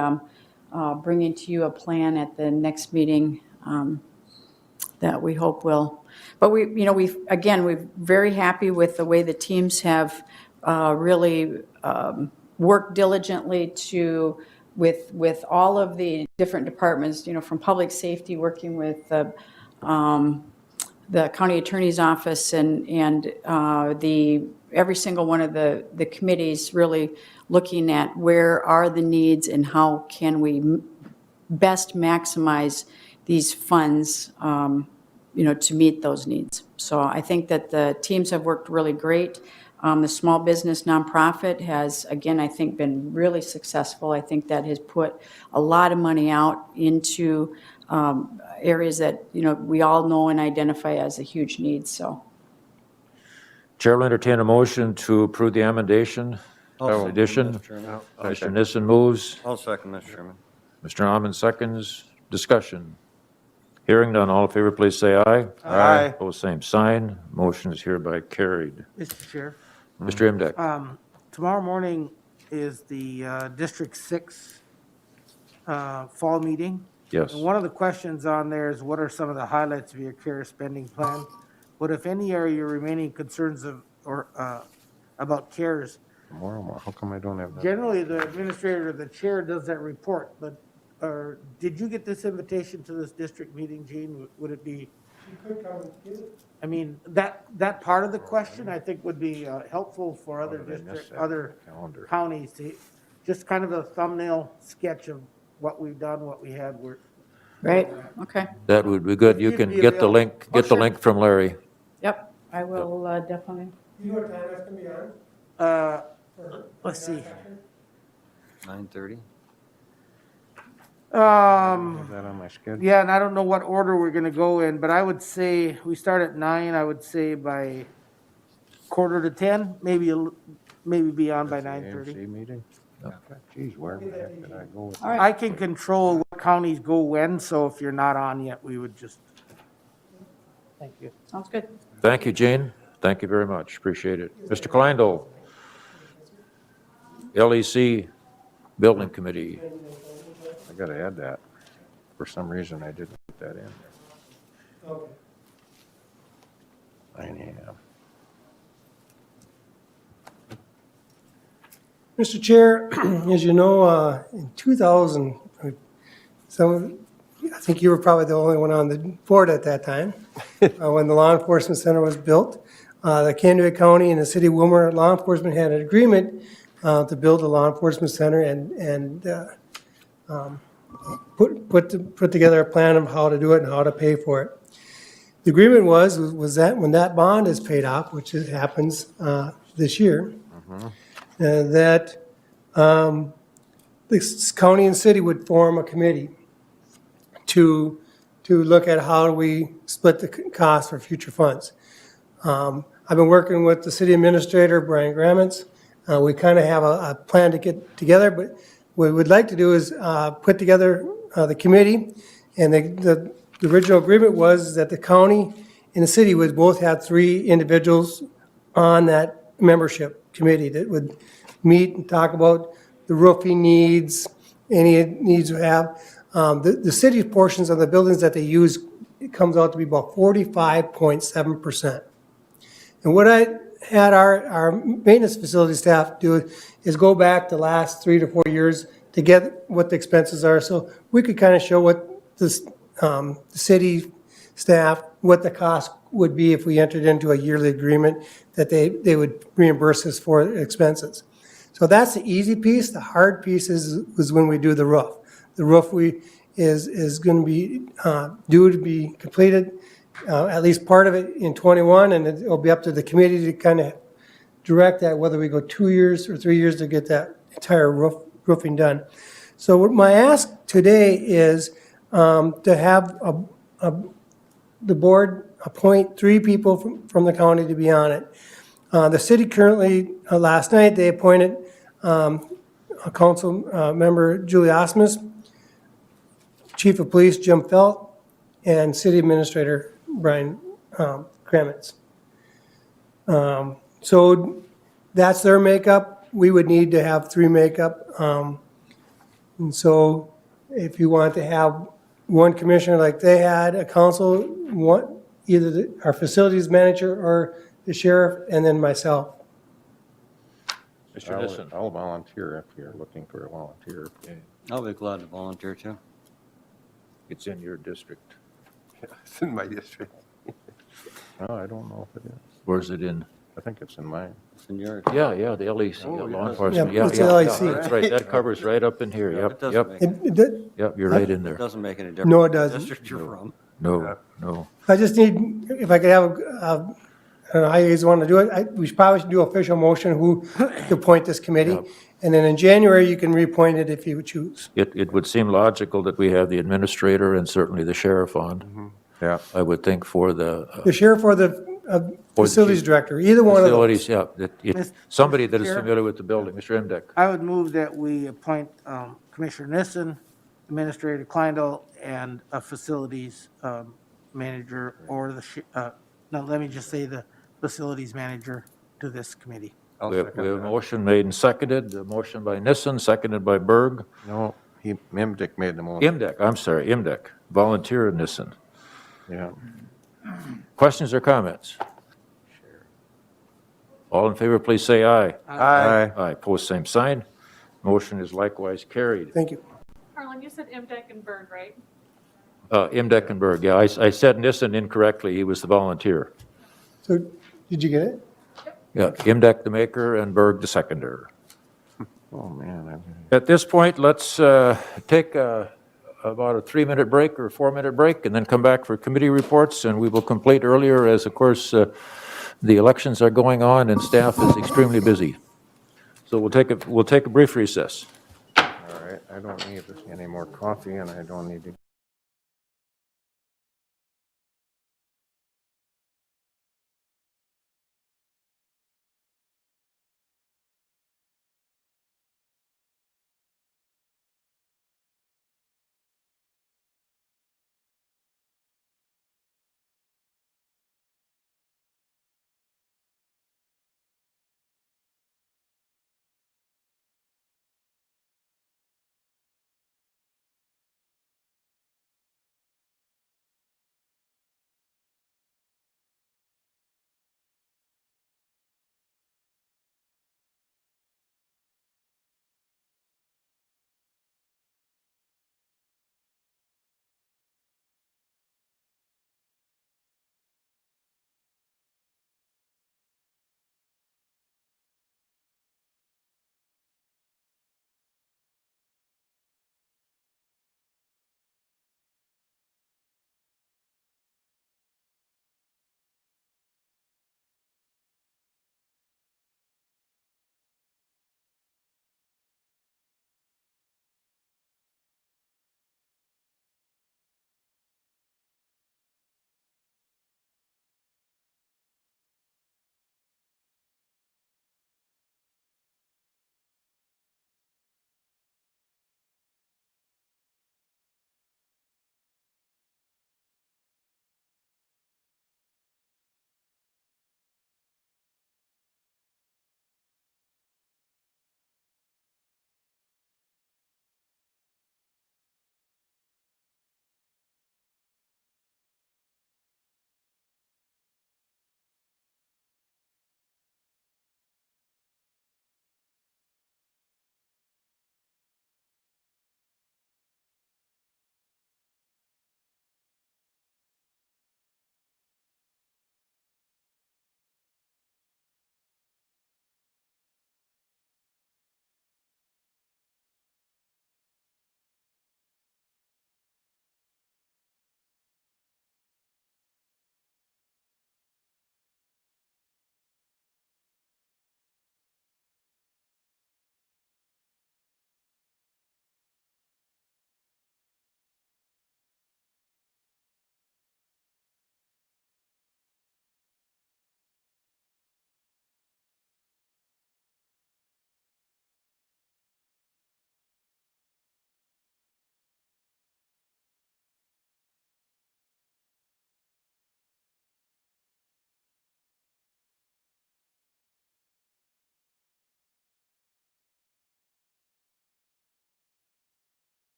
bringing to you a plan at the next meeting that we hope will. But we're very happy with the way the teams have really worked diligently with all of the different departments, from public safety, working with the county attorney's office and every single one of the committees, really looking at where are the needs and how can we best maximize these funds, to meet those needs. So I think that the teams have worked really great. The small business nonprofit has, again, I think been really successful. I think that has put a lot of money out into areas that, we all know and identify as a huge need, so. Chair will entertain a motion to approve the amendation, addition. Mr. Chairman. Mr. Nissen moves. I'll second, Mr. Chairman. Mr. Almond seconds. Discussion. Hearing none, all in favor, please say aye. Aye. Opposed, same sign. Motion is hereby carried. Mr. Chair, Mr. Imdek? tomorrow morning is the District 6 fall meeting. Yes. And one of the questions on there is, what are some of the highlights of your CARE spending plan? What, if any, are your remaining concerns about CARES? Tomorrow, how come I don't have that? Generally, the administrator or the chair does that report, but, did you get this invitation to this district meeting, Gene? Would it be? I mean, that part of the question, I think, would be helpful for other did I miss district, that? other Calendar. counties to, just kind of a thumbnail sketch of what we've done, what we had, where, Right, okay. That would be good. You You'd can be get the available. link, Oh, get the sure. link from Larry. Yep, I will definitely. You know what time that's gonna be on? let's see. 9:30? Is that on my schedule? Yeah, and I don't know what order we're gonna go in, but I would say, we start at 9, I would say by 9:45, maybe be on by That's the 9:30. AMC meeting? Geez, where the heck did I go with All right. I can control what counties go when, so if you're not on yet, we would just, thank you. Sounds good. Thank you, Jane. Thank you very much. Appreciate it. Mr. Kleindl, LEC Building Committee. I gotta add that. For some reason, I didn't put that in. Okay. I am. Mr. Chair, as you know, in 2000, I think you were probably the only one on the board at that time, when the law enforcement center was built. The Kandiyohi County and the city of Wilmer law enforcement had an agreement to build a law enforcement center and put together a plan of how to do it and how to pay for it. The agreement was that when that bond is paid off, which happens this year, that the county and city would form a committee to look at how do we split the cost for future funds. I've been working with the city administrator, Brian Gramitz. We kind of have a plan to get together, but what we'd like to do is put together the committee. And the original agreement was that the county and the city would both have 3 individuals on that membership committee that would meet and talk about the roofing needs, any needs we have. The city's portions of the buildings that they use, it comes out to be about 45.7%. And what I had our maintenance facility staff do is go back the last 3 to 4 years to get what the expenses are. So we could kind of show what the city staff, what the cost would be if we entered into a yearly agreement that they would reimburse us for expenses. So that's the easy piece. The hard piece is when we do the roof. The roof is going to be due to be completed, at least part of it in '21, and it'll be up to the committee to kind of direct that, whether we go 2 years or 3 years to get that entire roofing done. So what my ask today is to have the board appoint 3 people from the county to be on it. The city currently, last night, they appointed a council member, Julie Osmus, Chief of Police, Jim Felt, and City Administrator, Brian Kramitz. So that's their makeup. We would need to have 3 makeup. And so if you want to have one commissioner like they had, a council, either our facilities manager or the sheriff, and then myself. Mr. Nissen. I'll volunteer if you're looking for a volunteer. I'll be glad to volunteer too. It's in your district. It's in my district. No, I don't know if it is. Where's it in? I think it's in mine. It's in your, Yeah, the LEC, Oh, law yeah. enforcement. Yeah, it's LEC. That's right. That covers right up in here. it Yep, doesn't yep, make, yep, you're right in it there. doesn't make any difference. No, it what doesn't. District you're from. No, no. I just need, if I could have, I don't know how you guys want to do it. We probably should do official motion who to appoint this committee. Yep. And then in January, you can reappoint it if you choose. It would seem logical that we have the administrator and certainly the sheriff on, Yeah. I would think, for the The sheriff or the facilities director, either one of those. facilities, yeah. Somebody that is Chair? familiar with the building. Mr. Emdeck. I would move that we appoint Commissioner Nissen, Administrator Kleindl, and a facilities manager, or no, let me just say the facilities manager to this committee. I'll We have second a that. motion made and seconded, a motion by Nissen, seconded by Berg. No, Mimdick made the motion. Imdeck, I'm sorry, Imdeck, volunteer Nissen. Yeah. Questions or comments? All in favor, please say aye. Aye. Aye, pose same sign. Motion is likewise carried. Thank you. Harlan, you said MDEC and Berg, right? M. Deckenberg, yeah, I said Nissen incorrectly, he was the volunteer. So, did you get it? Yeah, M. Deck the maker and Berg the seconder. Oh, man. At this point, let's take about a 3-minute break or a 4-minute break and then come back for committee reports, and we will complete earlier as, of course, the elections are going on and staff is extremely busy. So we'll take a brief recess. All right, I don't need any more coffee, and I don't need to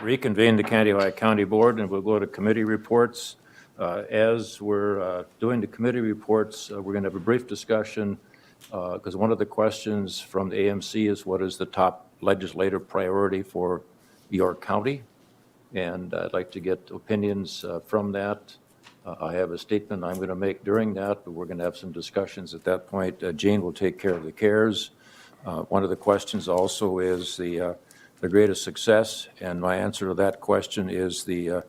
reconvene the Kandiyohi County Board, and we'll go to committee reports. As we're doing the committee reports, we're going to have a brief discussion, because one of the questions from the AMC is what is the top legislative priority for your county? And I'd like to get opinions from that. I have a statement I'm going to make during that, but we're going to have some discussions at that point. Jean will take care of the CARES. One of the questions also is the greatest success, and my answer to that question is the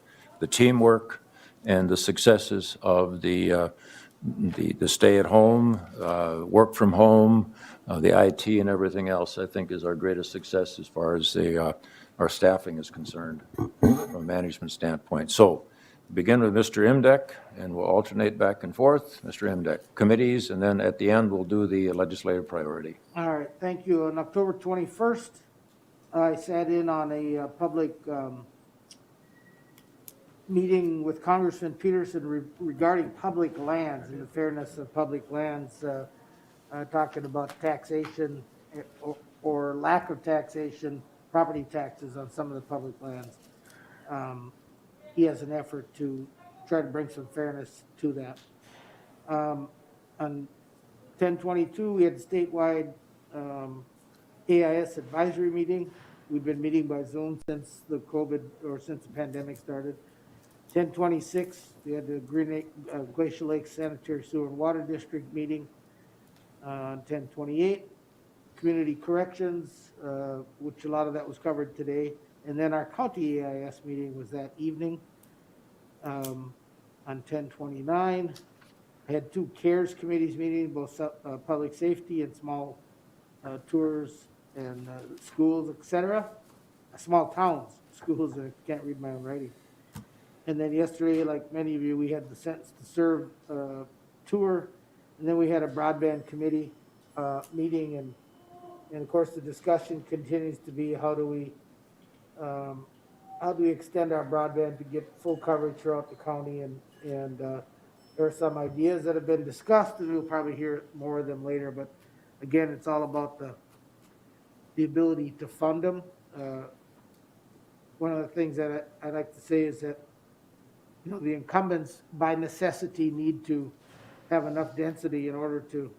teamwork and the successes of the stay-at-home, work from home, the IT and everything else, I think is our greatest success as far as our staffing is concerned from a management standpoint. So begin with Mr. Imdek, and we'll alternate back and forth. Mr. Imdek, committees, and then at the end, we'll do the legislative priority. All right, thank you. On October 21st, I sat in on a public meeting with Congressman Peterson regarding public lands and the fairness of public lands, talking about taxation or lack of taxation, property taxes on some of the public lands. He has an effort to try to bring some fairness to that. On 10/22, we had the statewide AIS advisory meeting. We've been meeting by Zoom since the since the pandemic started. 10/26, we had the Glacial Lake Sanitary Sewer and Water District meeting. 10/28, community corrections, which a lot of that was covered today. And then our county AIS meeting was that evening. On 10/29, I had 2 CARES committees meeting, both public safety and small tours and schools, etc. Small towns, schools, I can't read my own writing. And then yesterday, like many of you, we had the Sentence to Serve tour, and then we had a broadband committee meeting, and of course the discussion continues to be how do we extend our broadband to get full coverage throughout the county, and there are some ideas that have been discussed, and we'll probably hear more of them later, but again, it's all about the ability to fund them. One of the things that I like to say is that, you know, the incumbents by necessity need to have enough density in order to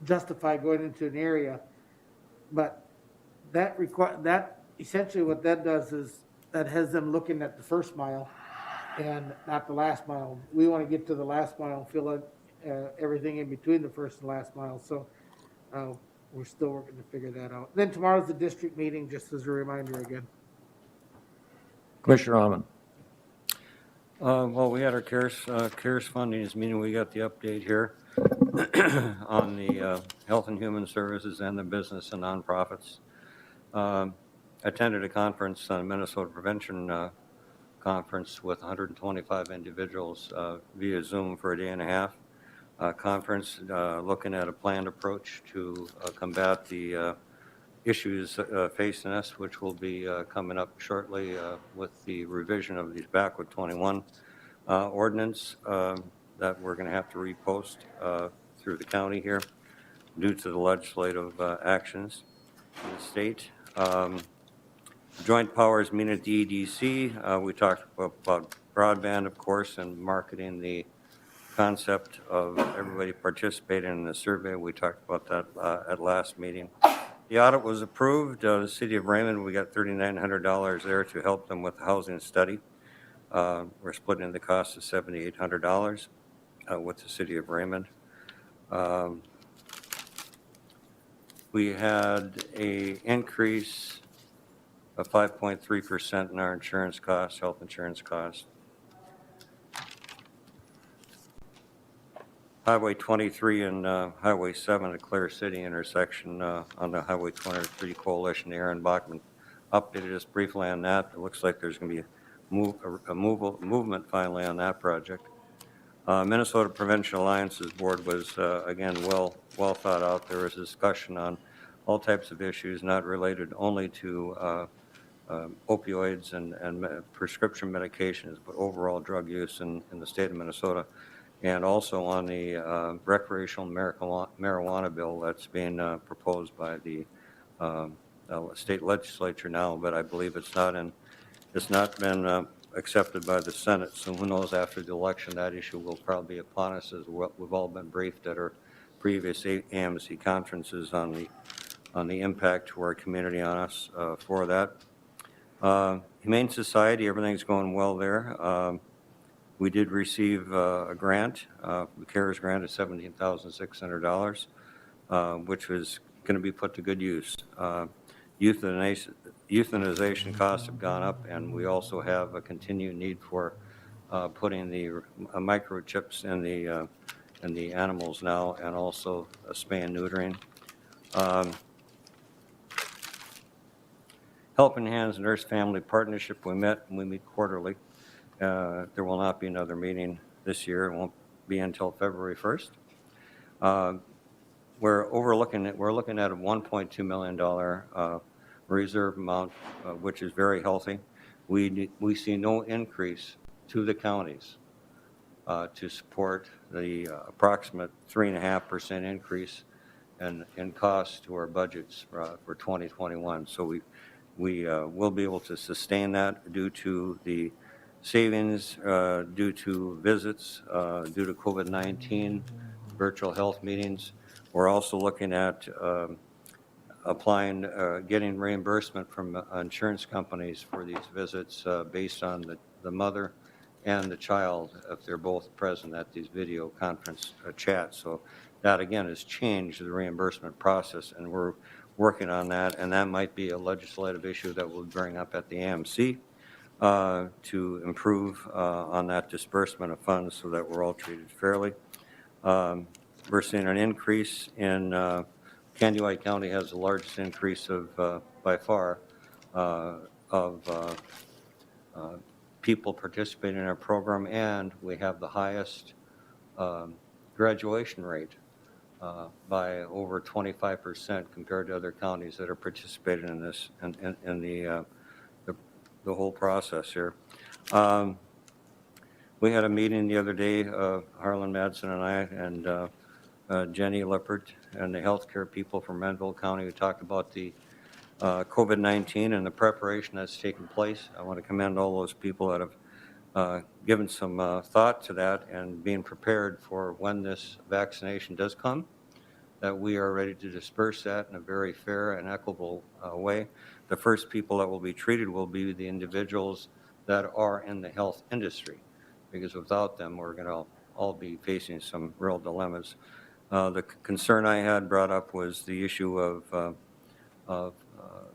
justify going into an area, but that essentially what that does is that has them looking at the first mile and not the last mile. We want to get to the last mile and fill out everything in between the first and last mile. So we're still working to figure that out. Then tomorrow's the district meeting, just as a reminder again. Commissioner Rahman. Well, we had our CARES funding meeting. We got the update here on the Health and Human Services and the business and nonprofits. Attended a conference on Minnesota Prevention Conference with 125 individuals via Zoom for a day and a half. Conference looking at a planned approach to combat the issues facing us, which will be coming up shortly with the revision of these backward 21 ordinance that we're going to have to repost through the county here due to the legislative actions in the state. Joint powers meeting at the EDC. We talked about broadband, of course, and marketing the concept of everybody participating in the survey. We talked about that at last meeting. The audit was approved. The City of Raymond, we got $3,900 there to help them with the housing study. We're splitting the cost of $7,800 with the City of Raymond. We had an increase of 5.3% in our insurance costs, health insurance costs. Highway 23 and Highway 7 at Clare City intersection on the Highway 23 coalition. Aaron Bachman updated us briefly on that. It looks like there's going to be a movement finally on that project. Minnesota Prevention Alliance's board was, again, well thought out. There was a discussion on all types of issues not related only to opioids and prescription medications, but overall drug use in the state of Minnesota, and also on the recreational marijuana bill that's being proposed by the state legislature now, but I believe it's not been accepted by the Senate. So who knows, after the election, that issue will probably be upon us, as we've all been briefed at our previous AMC conferences on the impact to our community on us for that. Humane Society, everything's going well there. We did receive a grant, the CARES grant of $17,600, which was going to be put to good use. Euthanization costs have gone up, and we also have a continued need for putting the microchips in the animals now, and also spay and neutering. Helping Hands Nurse Family Partnership, we met and we meet quarterly. There will not be another meeting this year. It won't be until February 1st. We're looking at a $1.2 million reserve amount, which is very healthy. We see no increase to the counties to support the approximate 3.5% increase in costs to our budgets for 2021. So we will be able to sustain that due to the savings, due to visits, due to COVID-19, virtual health meetings. We're also looking at getting reimbursement from insurance companies for these visits based on the mother and the child, if they're both present at these video conference chats. So that, again, has changed the reimbursement process, and we're working on that, and that might be a legislative issue that we'll bring up at the AMC to improve on that disbursement of funds so that we're all treated fairly. We're seeing an increase in Kandiyohi County has the largest increase of by far of people participating in our program, and we have the highest graduation rate by over 25% compared to other counties that are participating in this in the whole process here. We had a meeting the other day, Harlan Madsen and I and Jenny Lippert and the healthcare people from Renville County, who talked about the COVID-19 and the preparation that's taken place. I want to commend all those people that have given some thought to that and being prepared for when this vaccination does come, that we are ready to disperse that in a very fair and equitable way. The first people that will be treated will be the individuals that are in the health industry, because without them, we're going to all be facing some real dilemmas. The concern I had brought up was the issue of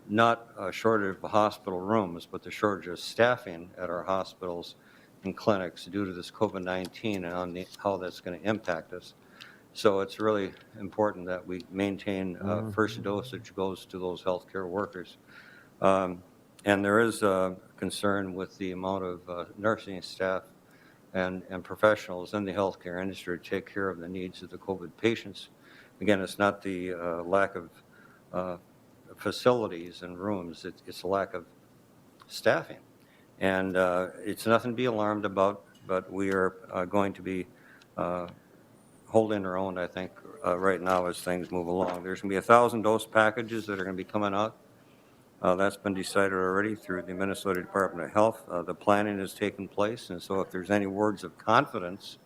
not a shortage of hospital rooms, but the shortage of staffing at our hospitals and clinics due to this COVID-19 and on how that's going to impact us. So it's really important that we maintain first dosage goes to those healthcare workers. And there is a concern with the amount of nursing staff and professionals in the healthcare industry to take care of the needs of the COVID patients. Again, it's not the lack of facilities and rooms, it's a lack of staffing. And it's nothing to be alarmed about, but we are going to be holding our own, I think, right now as things move along. There's going to be 1,000 dose packages that are going to be coming out. That's been decided already through the Minnesota Department of Health. The planning has taken place, and so if there's any words of confidence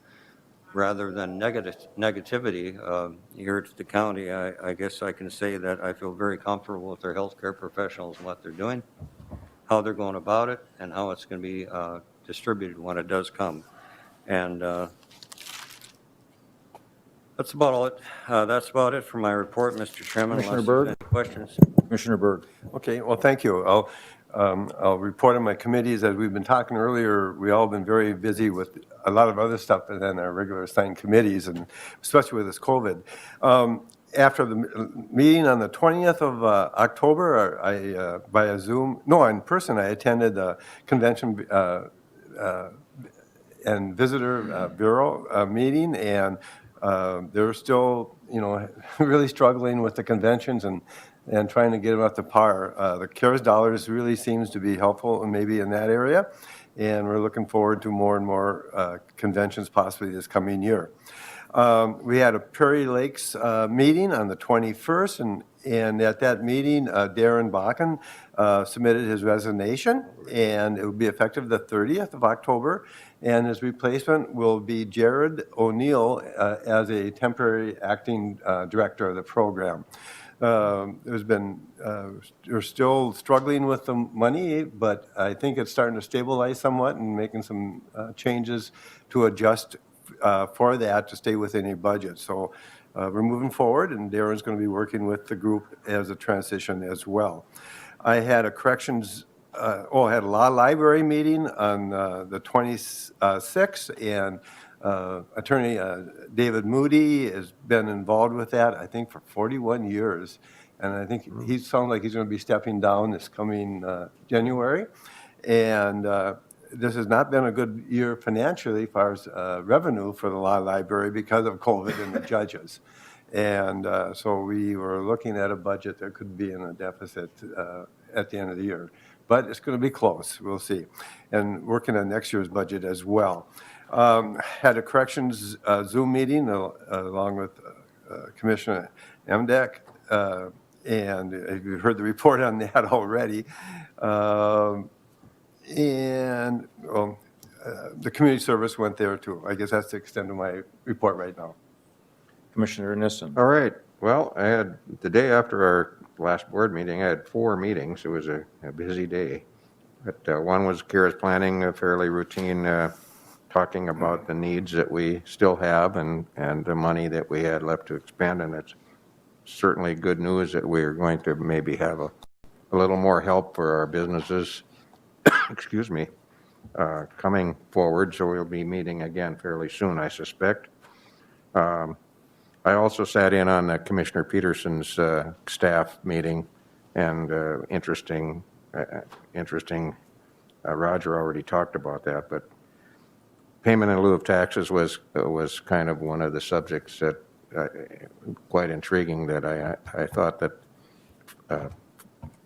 rather than negativity here at the county, I guess I can say that I feel very comfortable with our healthcare professionals and what they're doing, how they're going about it, and how it's going to be distributed when it does come. And that's about it for my report, Mr. Chairman. Commissioner Unless Berg? there's any questions. Commissioner Berg. Okay, well, thank you. I'll report on my committees. As we've been talking earlier, we all been very busy with a lot of other stuff than our regular assigned committees, and especially with this COVID. After the meeting on the 20th of October, I via Zoom, no, in person, I attended the convention and visitor bureau meeting, and they're still, really struggling with the conventions and trying to get them up to par. The CARES dollars really seems to be helpful maybe in that area, and we're looking forward to more and more conventions possibly this coming year. We had a Prairie Lakes meeting on the 21st, and at that meeting, Darren Bakken submitted his resignation, and it will be effective the 30th of October, and his replacement will be Jared O'Neill as a temporary acting director of the program. We're still struggling with the money, but I think it's starting to stabilize somewhat and making some changes to adjust for that to stay within a budget. So we're moving forward, and Darren's going to be working with the group as a transition as well. I had a I had a law library meeting on the 26th, and Attorney David Moody has been involved with that, I think, for 41 years. And I think he sounds like he's going to be stepping down this coming January. And this has not been a good year financially as far as revenue for the law library because of COVID and the judges. And so we were looking at a budget that could be in a deficit at the end of the year. But it's going to be close, we'll see. And working on next year's budget as well. Had a corrections Zoom meeting along with Commissioner Emdek. And you've heard the report on that already. And the community service went there too. I guess that's the extent of my report right now. Commissioner Nissen. All right. Well, I had, the day after our last board meeting, I had 4 meetings. It was a busy day. But one was CARES planning, a fairly routine, talking about the needs that we still have and the money that we had left to expend. And it's certainly good news that we're going to maybe have a little more help for our businesses, excuse me, coming forward. So we'll be meeting again fairly soon, I suspect. I also sat in on Commissioner Peterson's staff meeting, and interesting, Roger already talked about that, but payment in lieu of taxes was kind of one of the subjects that quite intriguing, that I thought that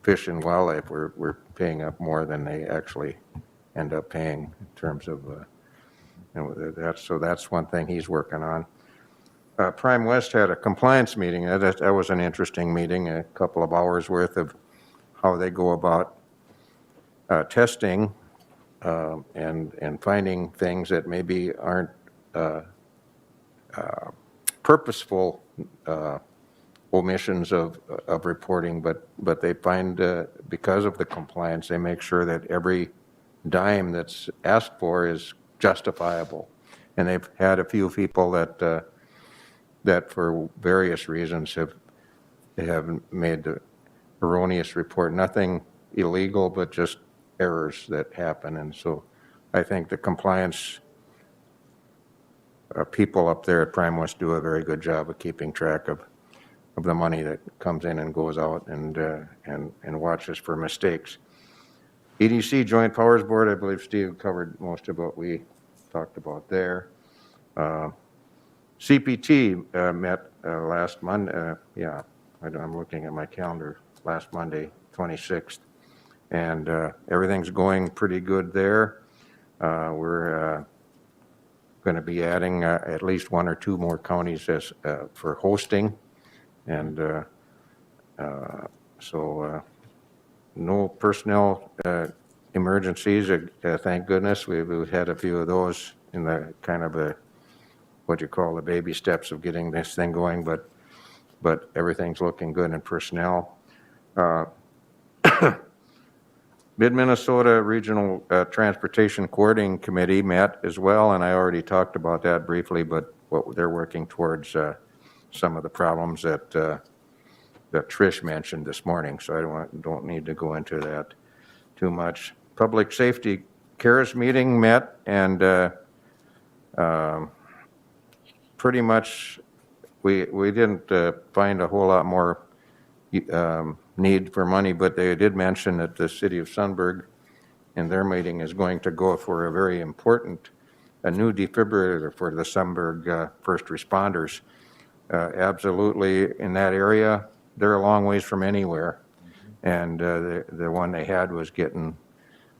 Fish and Wildlife were paying up more than they actually end up paying in terms of, so that's one thing he's working on. Prime West had a compliance meeting. That was an interesting meeting, a couple of hours worth of how they go about testing and finding things that maybe aren't purposeful omissions of reporting, but they find, because of the compliance, they make sure that every dime that's asked for is justifiable. And they've had a few people that for various reasons have made the erroneous report. Nothing illegal, but just errors that happen. And so I think the compliance people up there at Prime West do a very good job of keeping track of the money that comes in and goes out, and watches for mistakes. EDC Joint Powers Board, I believe Steve covered most of what we talked about there. CPT met last Monday, yeah, I'm looking at my calendar, last Monday, 26th, and everything's going pretty good there. We're going to be adding at least 1 or 2 more counties as for hosting, and so no personnel emergencies, thank goodness. We've had a few of those in the kind of what you call the baby steps of getting this thing going, but everything's looking good in personnel. Mid-Minnesota Regional Transportation Coordinating Committee met as well, and I already talked about that briefly, but they're working towards some of the problems that Trish mentioned this morning, so I don't need to go into that too much. Public Safety CARES meeting met, and pretty much we didn't find a whole lot more need for money, but they did mention that the city of Sunburg in their meeting is going to go for a very important, a new defibrillator for the Sunburg first responders. Absolutely, in that area, they're a long ways from anywhere, and the one they had was getting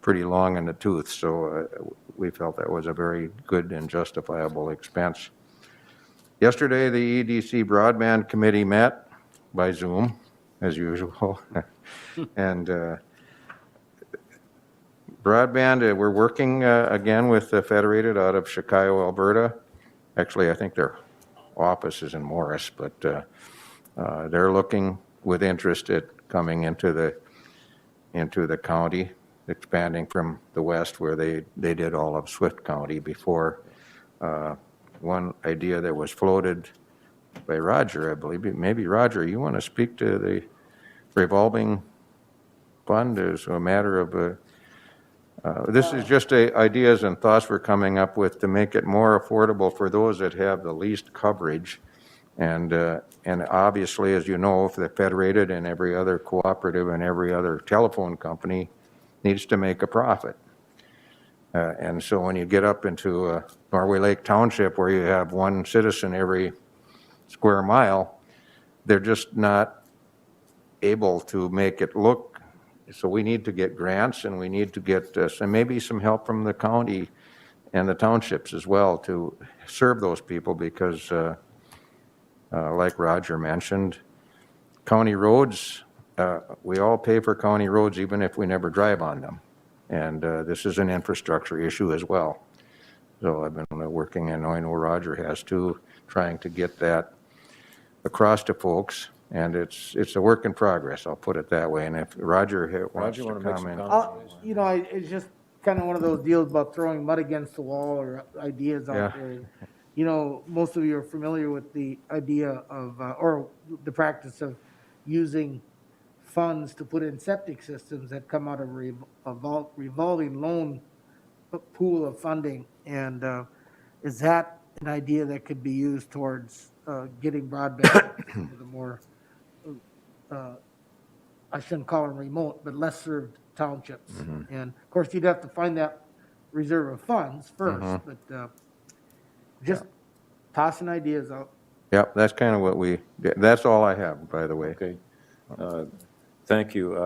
pretty long in the tooth, so we felt that was a very good and justifiable expense. Yesterday, the EDC Broadband Committee met by Zoom, as usual. And broadband, we're working again with the Federated out of Chicago, Alberta. Actually, I think their office is in Morris, but they're looking with interest at coming into the county, expanding from the west where they did all of Swift County before. One idea that was floated by Roger, I believe, maybe Roger, you want to speak to the revolving fund as a matter of, this is just ideas and thoughts we're coming up with to make it more affordable for those that have the least coverage. And obviously, as you know, if the Federated and every other cooperative and every other telephone company needs to make a profit. And so when you get up into Norway Lake Township where you have one citizen every square mile, they're just not able to make it look. So we need to get grants and we need to get maybe some help from the county and the townships as well to serve those people because like Roger mentioned, county roads, we all pay for county roads even if we never drive on them. And this is an infrastructure issue as well. So I've been working, and I know Roger has too, trying to get that across to folks. And it's a work in progress, I'll put it that way. And if Roger wants to wanna make some comment. comments? You know, it's just kind of one of those deals about throwing mud against the wall or ideas Yeah. out there. You know, most of you are familiar with the idea of, or the practice of using funds to put in septic systems that come out of a revolving loan pool of funding. And is that an idea that could be used towards getting broadband to the more, I shouldn't call them remote, but less served townships? And of course, you'd have to find that reserve of funds first, but just tossing ideas out. Yep, that's kind of what that's all I have, by the way. Okay. Thank you.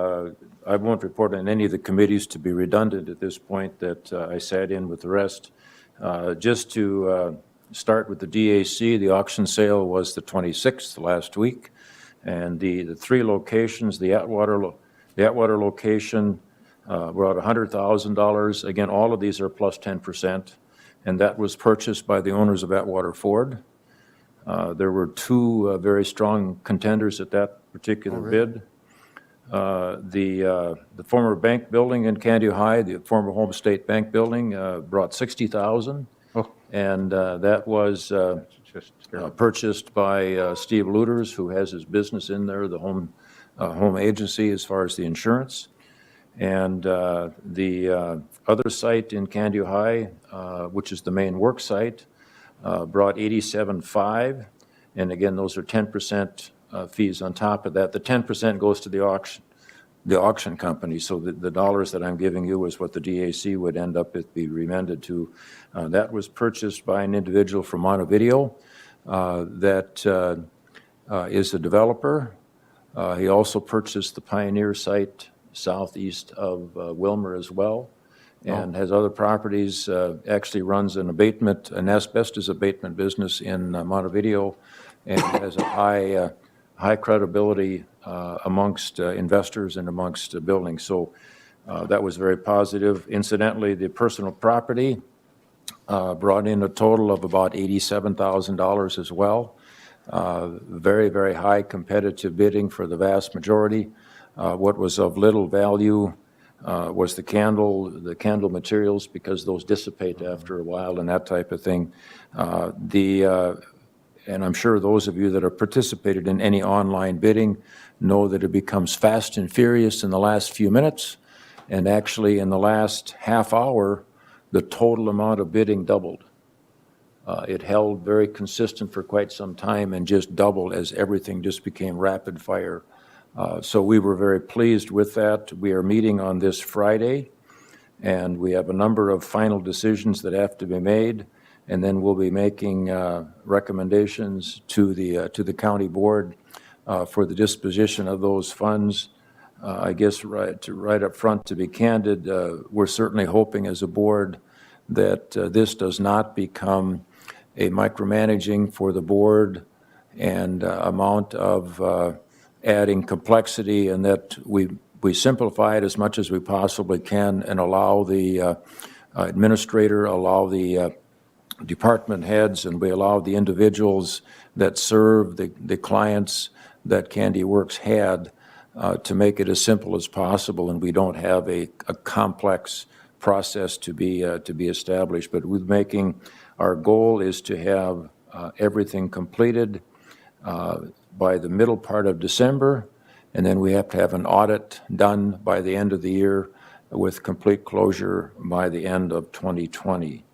I won't report on any of the committees to be redundant at this point that I sat in with the rest. Just to start with the DAC, the auction sale was the 26th last week. And the three locations, the Atwater location, were at $100,000. Again, all of these are plus 10%. And that was purchased by the owners of Atwater Ford. There were two very strong contenders at that particular bid. The former bank building in Kandiyohi, the former Home State Bank building, brought $60,000. Oh. And that was Just purchased by Steve Luters, who has his business in there, the home agency as far as the insurance. And the other site in Kandiyohi, which is the main work site, brought $87,500. And again, those are 10% fees on top of that. The 10% goes to the auction company. So the dollars that I'm giving you is what the DAC would end up be remanded to. That was purchased by an individual from Montevideo that is a developer. He also purchased the Pioneer site southeast of Wilmer as well, and has other properties, actually runs an asbestos abatement business in Montevideo, and has a high credibility amongst investors and amongst buildings. So that was very positive. Incidentally, the personal property brought in a total of about $87,000 as well. Very, very high competitive bidding for the vast majority. What was of little value was the candle materials, because those dissipate after a while and that type of thing. And I'm sure those of you that have participated in any online bidding know that it becomes fast and furious in the last few minutes. And actually, in the last half hour, the total amount of bidding doubled. It held very consistent for quite some time and just doubled as everything just became rapid fire. So we were very pleased with that. We are meeting on this Friday, and we have a number of final decisions that have to be made. And then we'll be making recommendations to the county board for the disposition of those funds. I guess right up front, to be candid, we're certainly hoping as a board that this does not become a micromanaging for the board and amount of adding complexity, and that we simplify it as much as we possibly can and allow the administrator, allow the department heads, and we allow the individuals that serve the clients that CADDIE Works had to make it as simple as possible, and we don't have a complex process to be established. But with making, our goal is to have everything completed by the middle part of December, and then we have to have an audit done by the end of the year with complete closure by the end of 2020.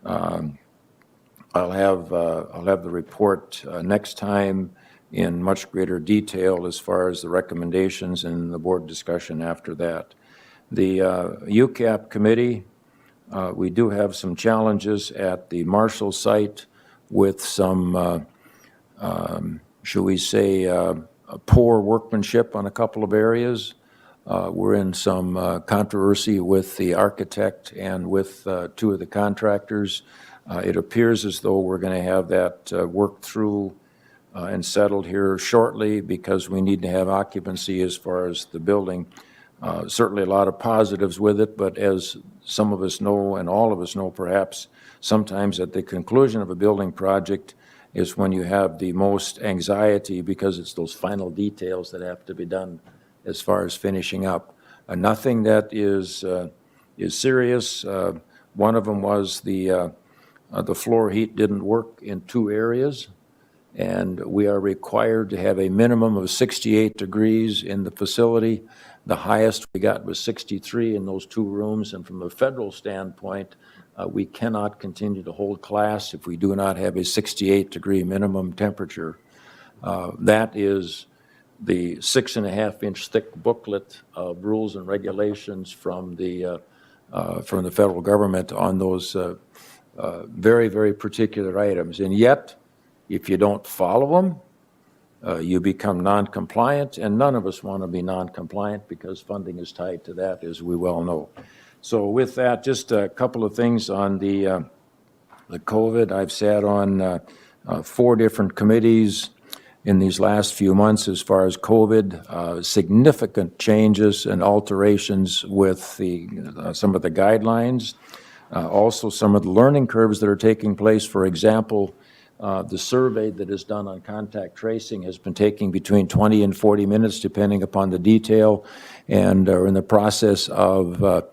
I'll have the report next time in much greater detail as far as the recommendations and the board discussion after that. The UCAP committee, we do have some challenges at the Marshall site with some, should we say, poor workmanship on a couple of areas. We're in some controversy with the architect and with two of the contractors. It appears as though we're going to have that worked through and settled here shortly, because we need to have occupancy as far as the building. Certainly a lot of positives with it, but as some of us know, and all of us know perhaps, sometimes at the conclusion of a building project is when you have the most anxiety, because it's those final details that have to be done as far as finishing up. Nothing that is serious. One of them was the floor heat didn't work in two areas, and we are required to have a minimum of 68 degrees in the facility. The highest we got was 63 in those two rooms, and from a federal standpoint, we cannot continue to hold class if we do not have a 68-degree minimum temperature. That is the 6.5-inch thick booklet of rules and regulations from the federal government on those very, very particular items. And yet, if you don't follow them, you become non-compliant, and none of us want to be non-compliant because funding is tied to that, as we well know. So with that, just a couple of things on the COVID. I've sat on 4 different committees in these last few months as far as COVID, significant changes and alterations with some of the guidelines, also some of the learning curves that are taking place. For example, the survey that is done on contact tracing has been taking between 20 and 40 minutes, depending upon the detail, and are in the process of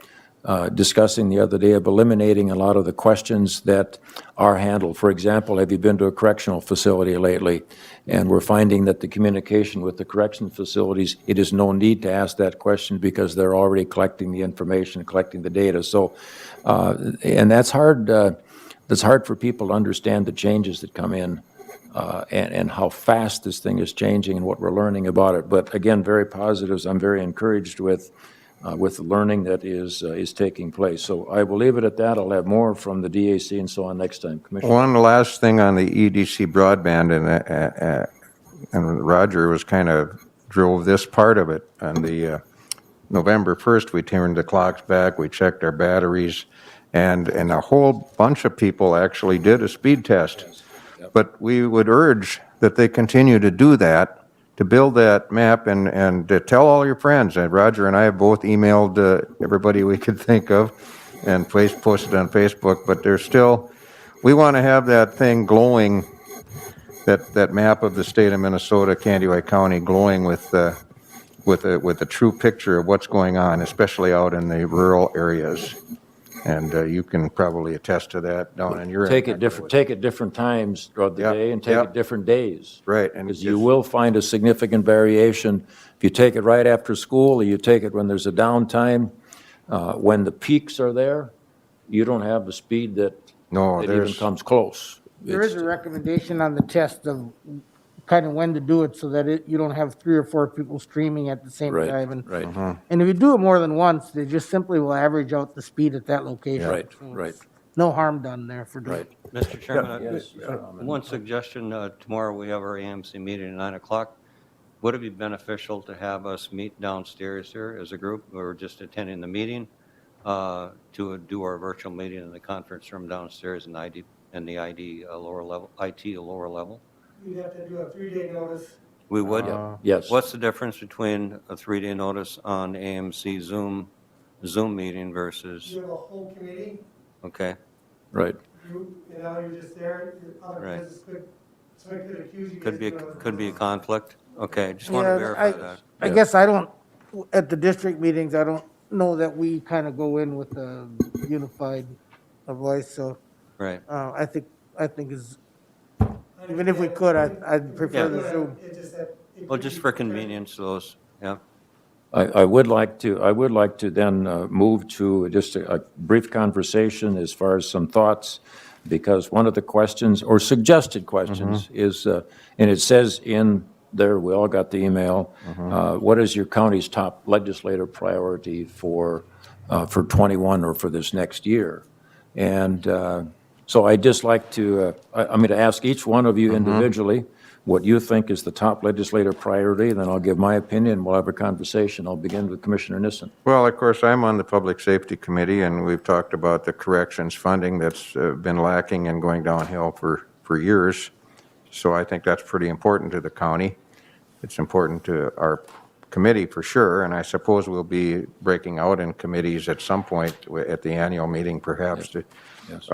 discussing the other day of eliminating a lot of the questions that are handled. For example, have you been to a correctional facility lately? And we're finding that the communication with the correction facilities, it is no need to ask that question because they're already collecting the information, collecting the data. So, and that's hard. That's hard for people to understand the changes that come in and how fast this thing is changing and what we're learning about it. But again, very positives. I'm very encouraged with the learning that is taking place. So I will leave it at that. I'll have more from the DAC and so on next time. Commissioner. One last thing on the EDC broadband, and Roger was kind of drove this part of it. On the November 1st, we turned the clocks back, we checked our batteries, and a whole bunch of people actually did a speed test. But we would urge that they continue to do that, to build that map and to tell all your friends. And Roger and I have both emailed everybody we could think of and posted on Facebook, but there's still, we want to have that thing glowing, that map of the state of Minnesota, Kandiyohi County, glowing with a true picture of what's going on, especially out in the rural areas. And you can probably attest to that down in your Take it different times throughout the day and take it different days. Right. And because you will find a significant variation. If you take it right after school, or you take it when there's a downtime, when the peaks are there, you don't have the speed that even comes close. There is a recommendation on the test of kind of when to do it so that you don't have 3 or 4 people streaming at the same time. And, and if you do it more than once, they just simply will average out the speed at that location. Right, So right. No harm done there for doing it. Mr. Chairman, Yes. one suggestion, tomorrow we have our AMC meeting at 9 o'clock. Would it be beneficial to have us meet downstairs here as a group? We're just attending the meeting to do our virtual meeting in the conference room downstairs in and the ID lower level, IT a lower level? You'd have to do a 3-day notice. We would? Yes. What's the difference between a 3-day notice on AMC Zoom meeting versus, You have a whole committee, okay, Right. you know, you're just there, your other Right. business somebody could accuse you. could be, guys of could be a doing conflict? Okay, just want to Yeah, verify that. I guess I don't, at the district meetings, I don't know that we kind of go in with a unified voice, so Right, I think is, even if we could, I'd prefer the it. Zoom. It's just that. it well, could just be- for convenience, those, yeah, I would like to then move to just a brief conversation as far as some thoughts, because one of the questions, or suggested questions, is, and it says in there, we all got the email, what is your county's top legislative priority for 21 or for this next year? And so I'd just like to, I'm going to ask each one of you individually what you think is the top legislative priority, then I'll give my opinion, we'll have a conversation. I'll begin with Commissioner Nissen. Well, of course, I'm on the Public Safety Committee, and we've talked about the corrections funding that's been lacking and going downhill for years. So I think that's pretty important to the county. It's important to our committee for sure, and I suppose we'll be breaking out in committees at some point at the annual meeting perhaps. Yes.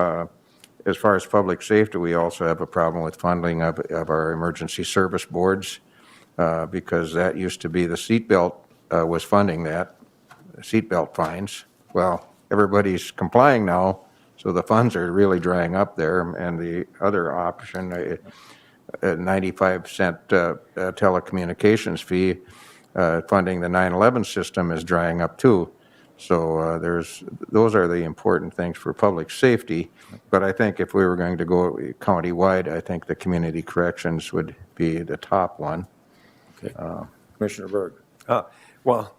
As far as public safety, we also have a problem with funding of our emergency service boards, because that used to be the seatbelt was funding that, seatbelt fines. Well, everybody's complying now, so the funds are really drying up there. And the other option, a 95-cent telecommunications fee, funding the 9/11 system is drying up too. So those are the important things for public safety. But I think if we were going to go county-wide, I think the community corrections would be the top one. Okay. Commissioner Berg. Well,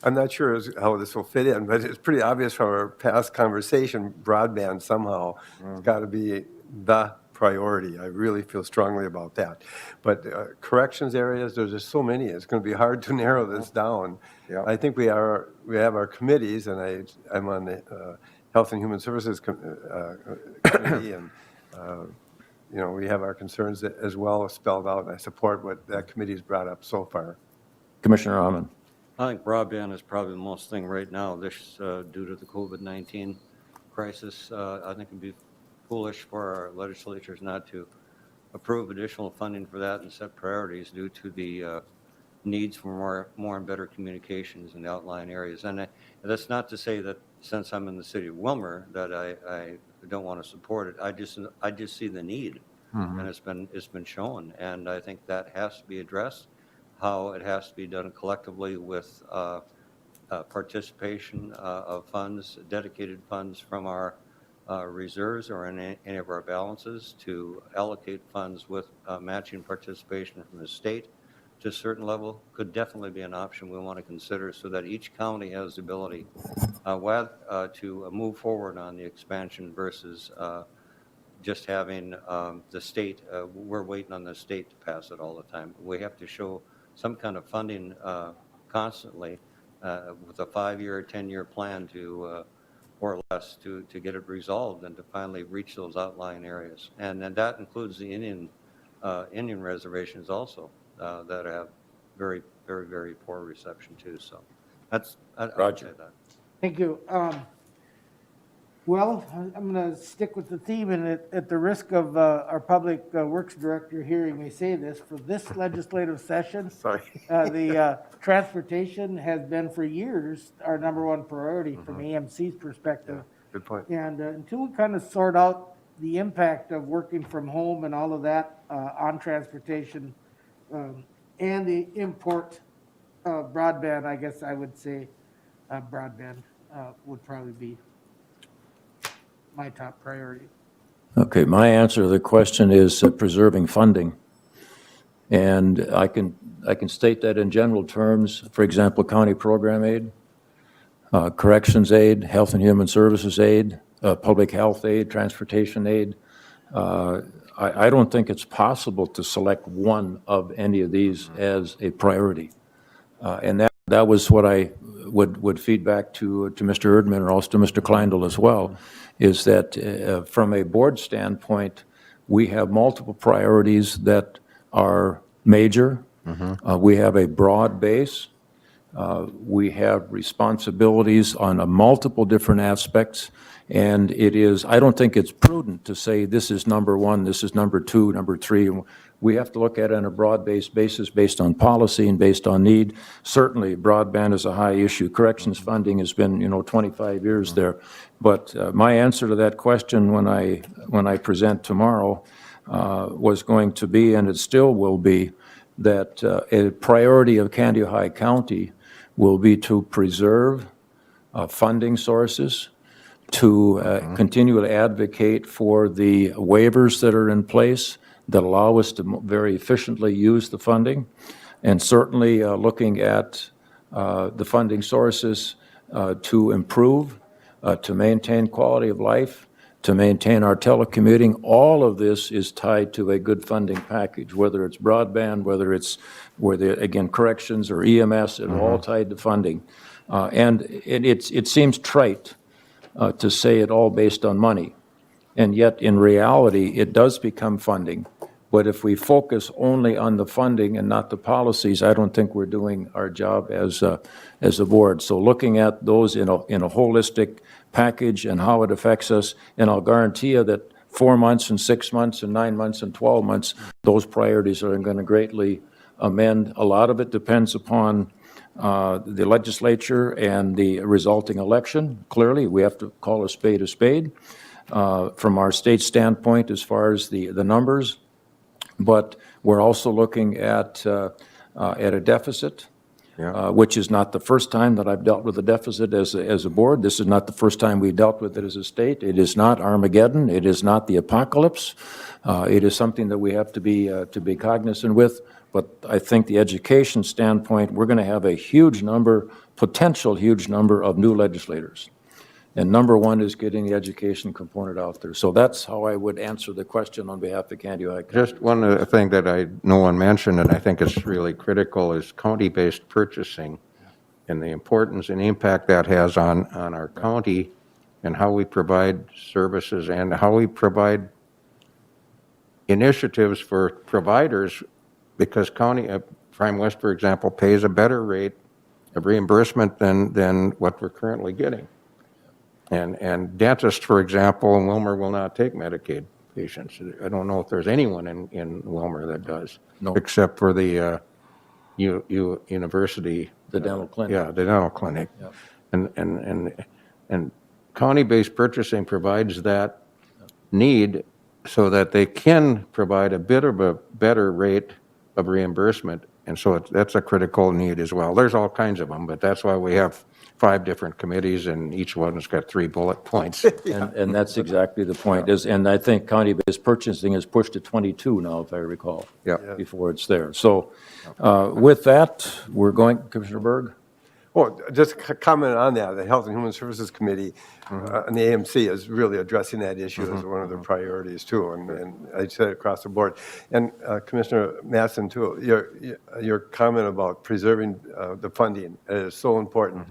I'm not sure how this will fit in, but it's pretty obvious from our past conversation, broadband somehow has got to be the priority. I really feel strongly about that. But corrections areas, there's just so many. It's going to be hard to narrow this down. Yeah. I think we have our committees, and I'm on the Health and Human Services Committee, and we have our concerns as well spelled out, and I support what that committee has brought up so far. Commissioner Ahman. I think broadband is probably the most thing right now, this, due to the COVID-19 crisis. I think it'd be foolish for our legislatures not to approve additional funding for that and set priorities due to the needs for more and better communications in the outlying areas. And that's not to say that since I'm in the city of Wilmer that I don't want to support it. I just see the need, and it's been shown, and I think that has to be addressed. How it has to be done collectively with participation of funds, dedicated funds from our reserves or in any of our balances to allocate funds with matching participation from the state to a certain level could definitely be an option we want to consider so that each county has the ability to move forward on the expansion versus just having the state, we're waiting on the state to pass it all the time. We have to show some kind of funding constantly with a 5-year or 10-year plan to, or less, to get it resolved and to finally reach those outlying areas. And then that includes the Indian reservations also that have very, very, very poor reception too. So that's, I'd Roger. say that. Thank you. Well, I'm going to stick with the theme, and at the risk of our Public Works Director hearing me say this, for this legislative session, Sorry. the transportation has been for years our number one priority from AMC's perspective. Good point. And until we kind of sort out the impact of working from home and all of that on transportation and the import of broadband, I guess I would say broadband would probably be my top priority. Okay, my answer to the question is preserving funding. And I can state that in general terms, for example, county program aid, corrections aid, health and human services aid, public health aid, transportation aid. I don't think it's possible to select one of any of these as a priority. And that was what I would feed back to Mr. Erdman and also to Mr. Kleindl as well, is that from a board standpoint, we have multiple priorities that are major. We have a broad base. We have responsibilities on multiple different aspects, and I don't think it's prudent to say this is number one, this is number two, number three. We have to look at it on a broad-based basis based on policy and based on need. Certainly, broadband is a high issue. Corrections funding has been, 25 years there. But my answer to that question when I present tomorrow was going to be, and it still will be, that a priority of Kandiyohi County will be to preserve funding sources, to continue to advocate for the waivers that are in place that allow us to very efficiently use the funding, and certainly looking at the funding sources to improve, to maintain quality of life, to maintain our telecommuting. All of this is tied to a good funding package, whether it's broadband, again, corrections or EMS, it's all tied to funding. And it seems trite to say it all based on money, and yet in reality, it does become funding. But if we focus only on the funding and not the policies, I don't think we're doing our job as a board. So looking at those in a holistic package and how it affects us, and I'll guarantee you that 4 months and 6 months and 9 months and 12 months, those priorities are going to greatly amend. A lot of it depends upon the legislature and the resulting election. Clearly, we have to call a spade a spade from our state standpoint as far as the numbers. But we're also looking at a deficit, which is not the first time that I've dealt with a deficit as a board. This is not the first time we dealt with it as a state. It is not Armageddon. It is not the apocalypse. It is something that we have to be cognizant with. But I think the education standpoint, we're going to have a potential huge number of new legislators. And number one is getting the education component out there. So that's how I would answer the question on behalf of Kandiyohi County. Just one other thing that no one mentioned, and I think is really critical, is county-based purchasing and the importance and impact that has on our county and how we provide services and how we provide initiatives for providers, because Prime West, for example, pays a better rate of reimbursement than what we're currently getting. And dentists, for example, in Wilmer will not take Medicaid patients. I don't know if there's anyone in Wilmer that does. No. Except for the university. The dental clinic. Yeah, the dental clinic. Yep. And county-based purchasing provides that need so that they can provide a bit of a better rate of reimbursement. And so that's a critical need as well. There's all kinds of them, but that's why we have 5 different committees, and each one has got 3 bullet points. And that's exactly the point. And I think county-based purchasing is pushed to 22 now, if I recall. Yeah. Before it's there. So with that, we're going, Commissioner Berg? Well, just comment on that. The Health and Human Services Committee and the AMC is really addressing that issue as one of their priorities too, and I said across the board. And Commissioner Matson too, your comment about preserving the funding is so important.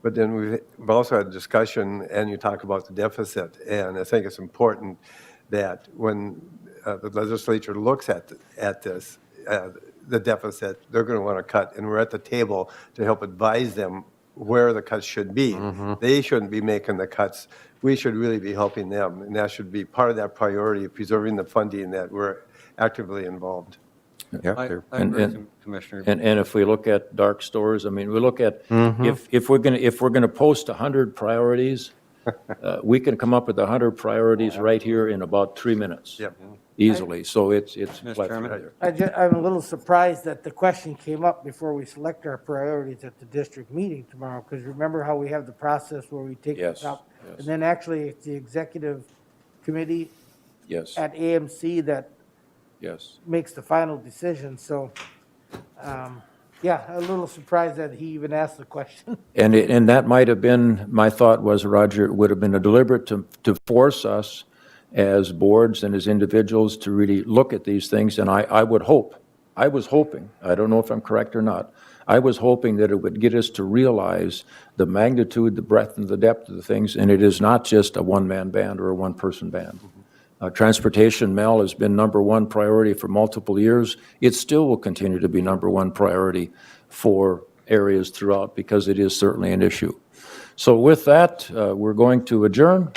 But then we've also had a discussion, and you talk about the deficit, and I think it's important that when the legislature looks at this, the deficit, they're going to want to cut, and we're at the table to help advise them where the cuts should be. They shouldn't be making the cuts. We should really be helping them, and that should be part of that priority of preserving the funding that we're actively involved. Yeah, I they're- agree, Commissioner. And if we look at dark stores, I mean, we look at, if we're going to post 100 priorities, we can come up with 100 priorities right here in about 3 minutes. Yep. Easily. So it's Mr. Chairman? there. I'm a little surprised that the question came up before we select our priorities at the district meeting tomorrow, because remember how we have the process where we take Yes, this up? yes. And then actually, it's the executive committee Yes, at AMC that yes. makes the final decision, so, yeah, a little surprised that he even asked the question. And that might have been, my thought was, Roger, it would have been a deliberate to force us as boards and as individuals to really look at these things. And I was hoping, I don't know if I'm correct or not, I was hoping that it would get us to realize the magnitude, the breadth, and the depth of the things, and it is not just a one-man band or a one-person band. Transportation, Mel, has been number one priority for multiple years. It still will continue to be number one priority for areas throughout because it is certainly an issue. So with that, we're going to adjourn.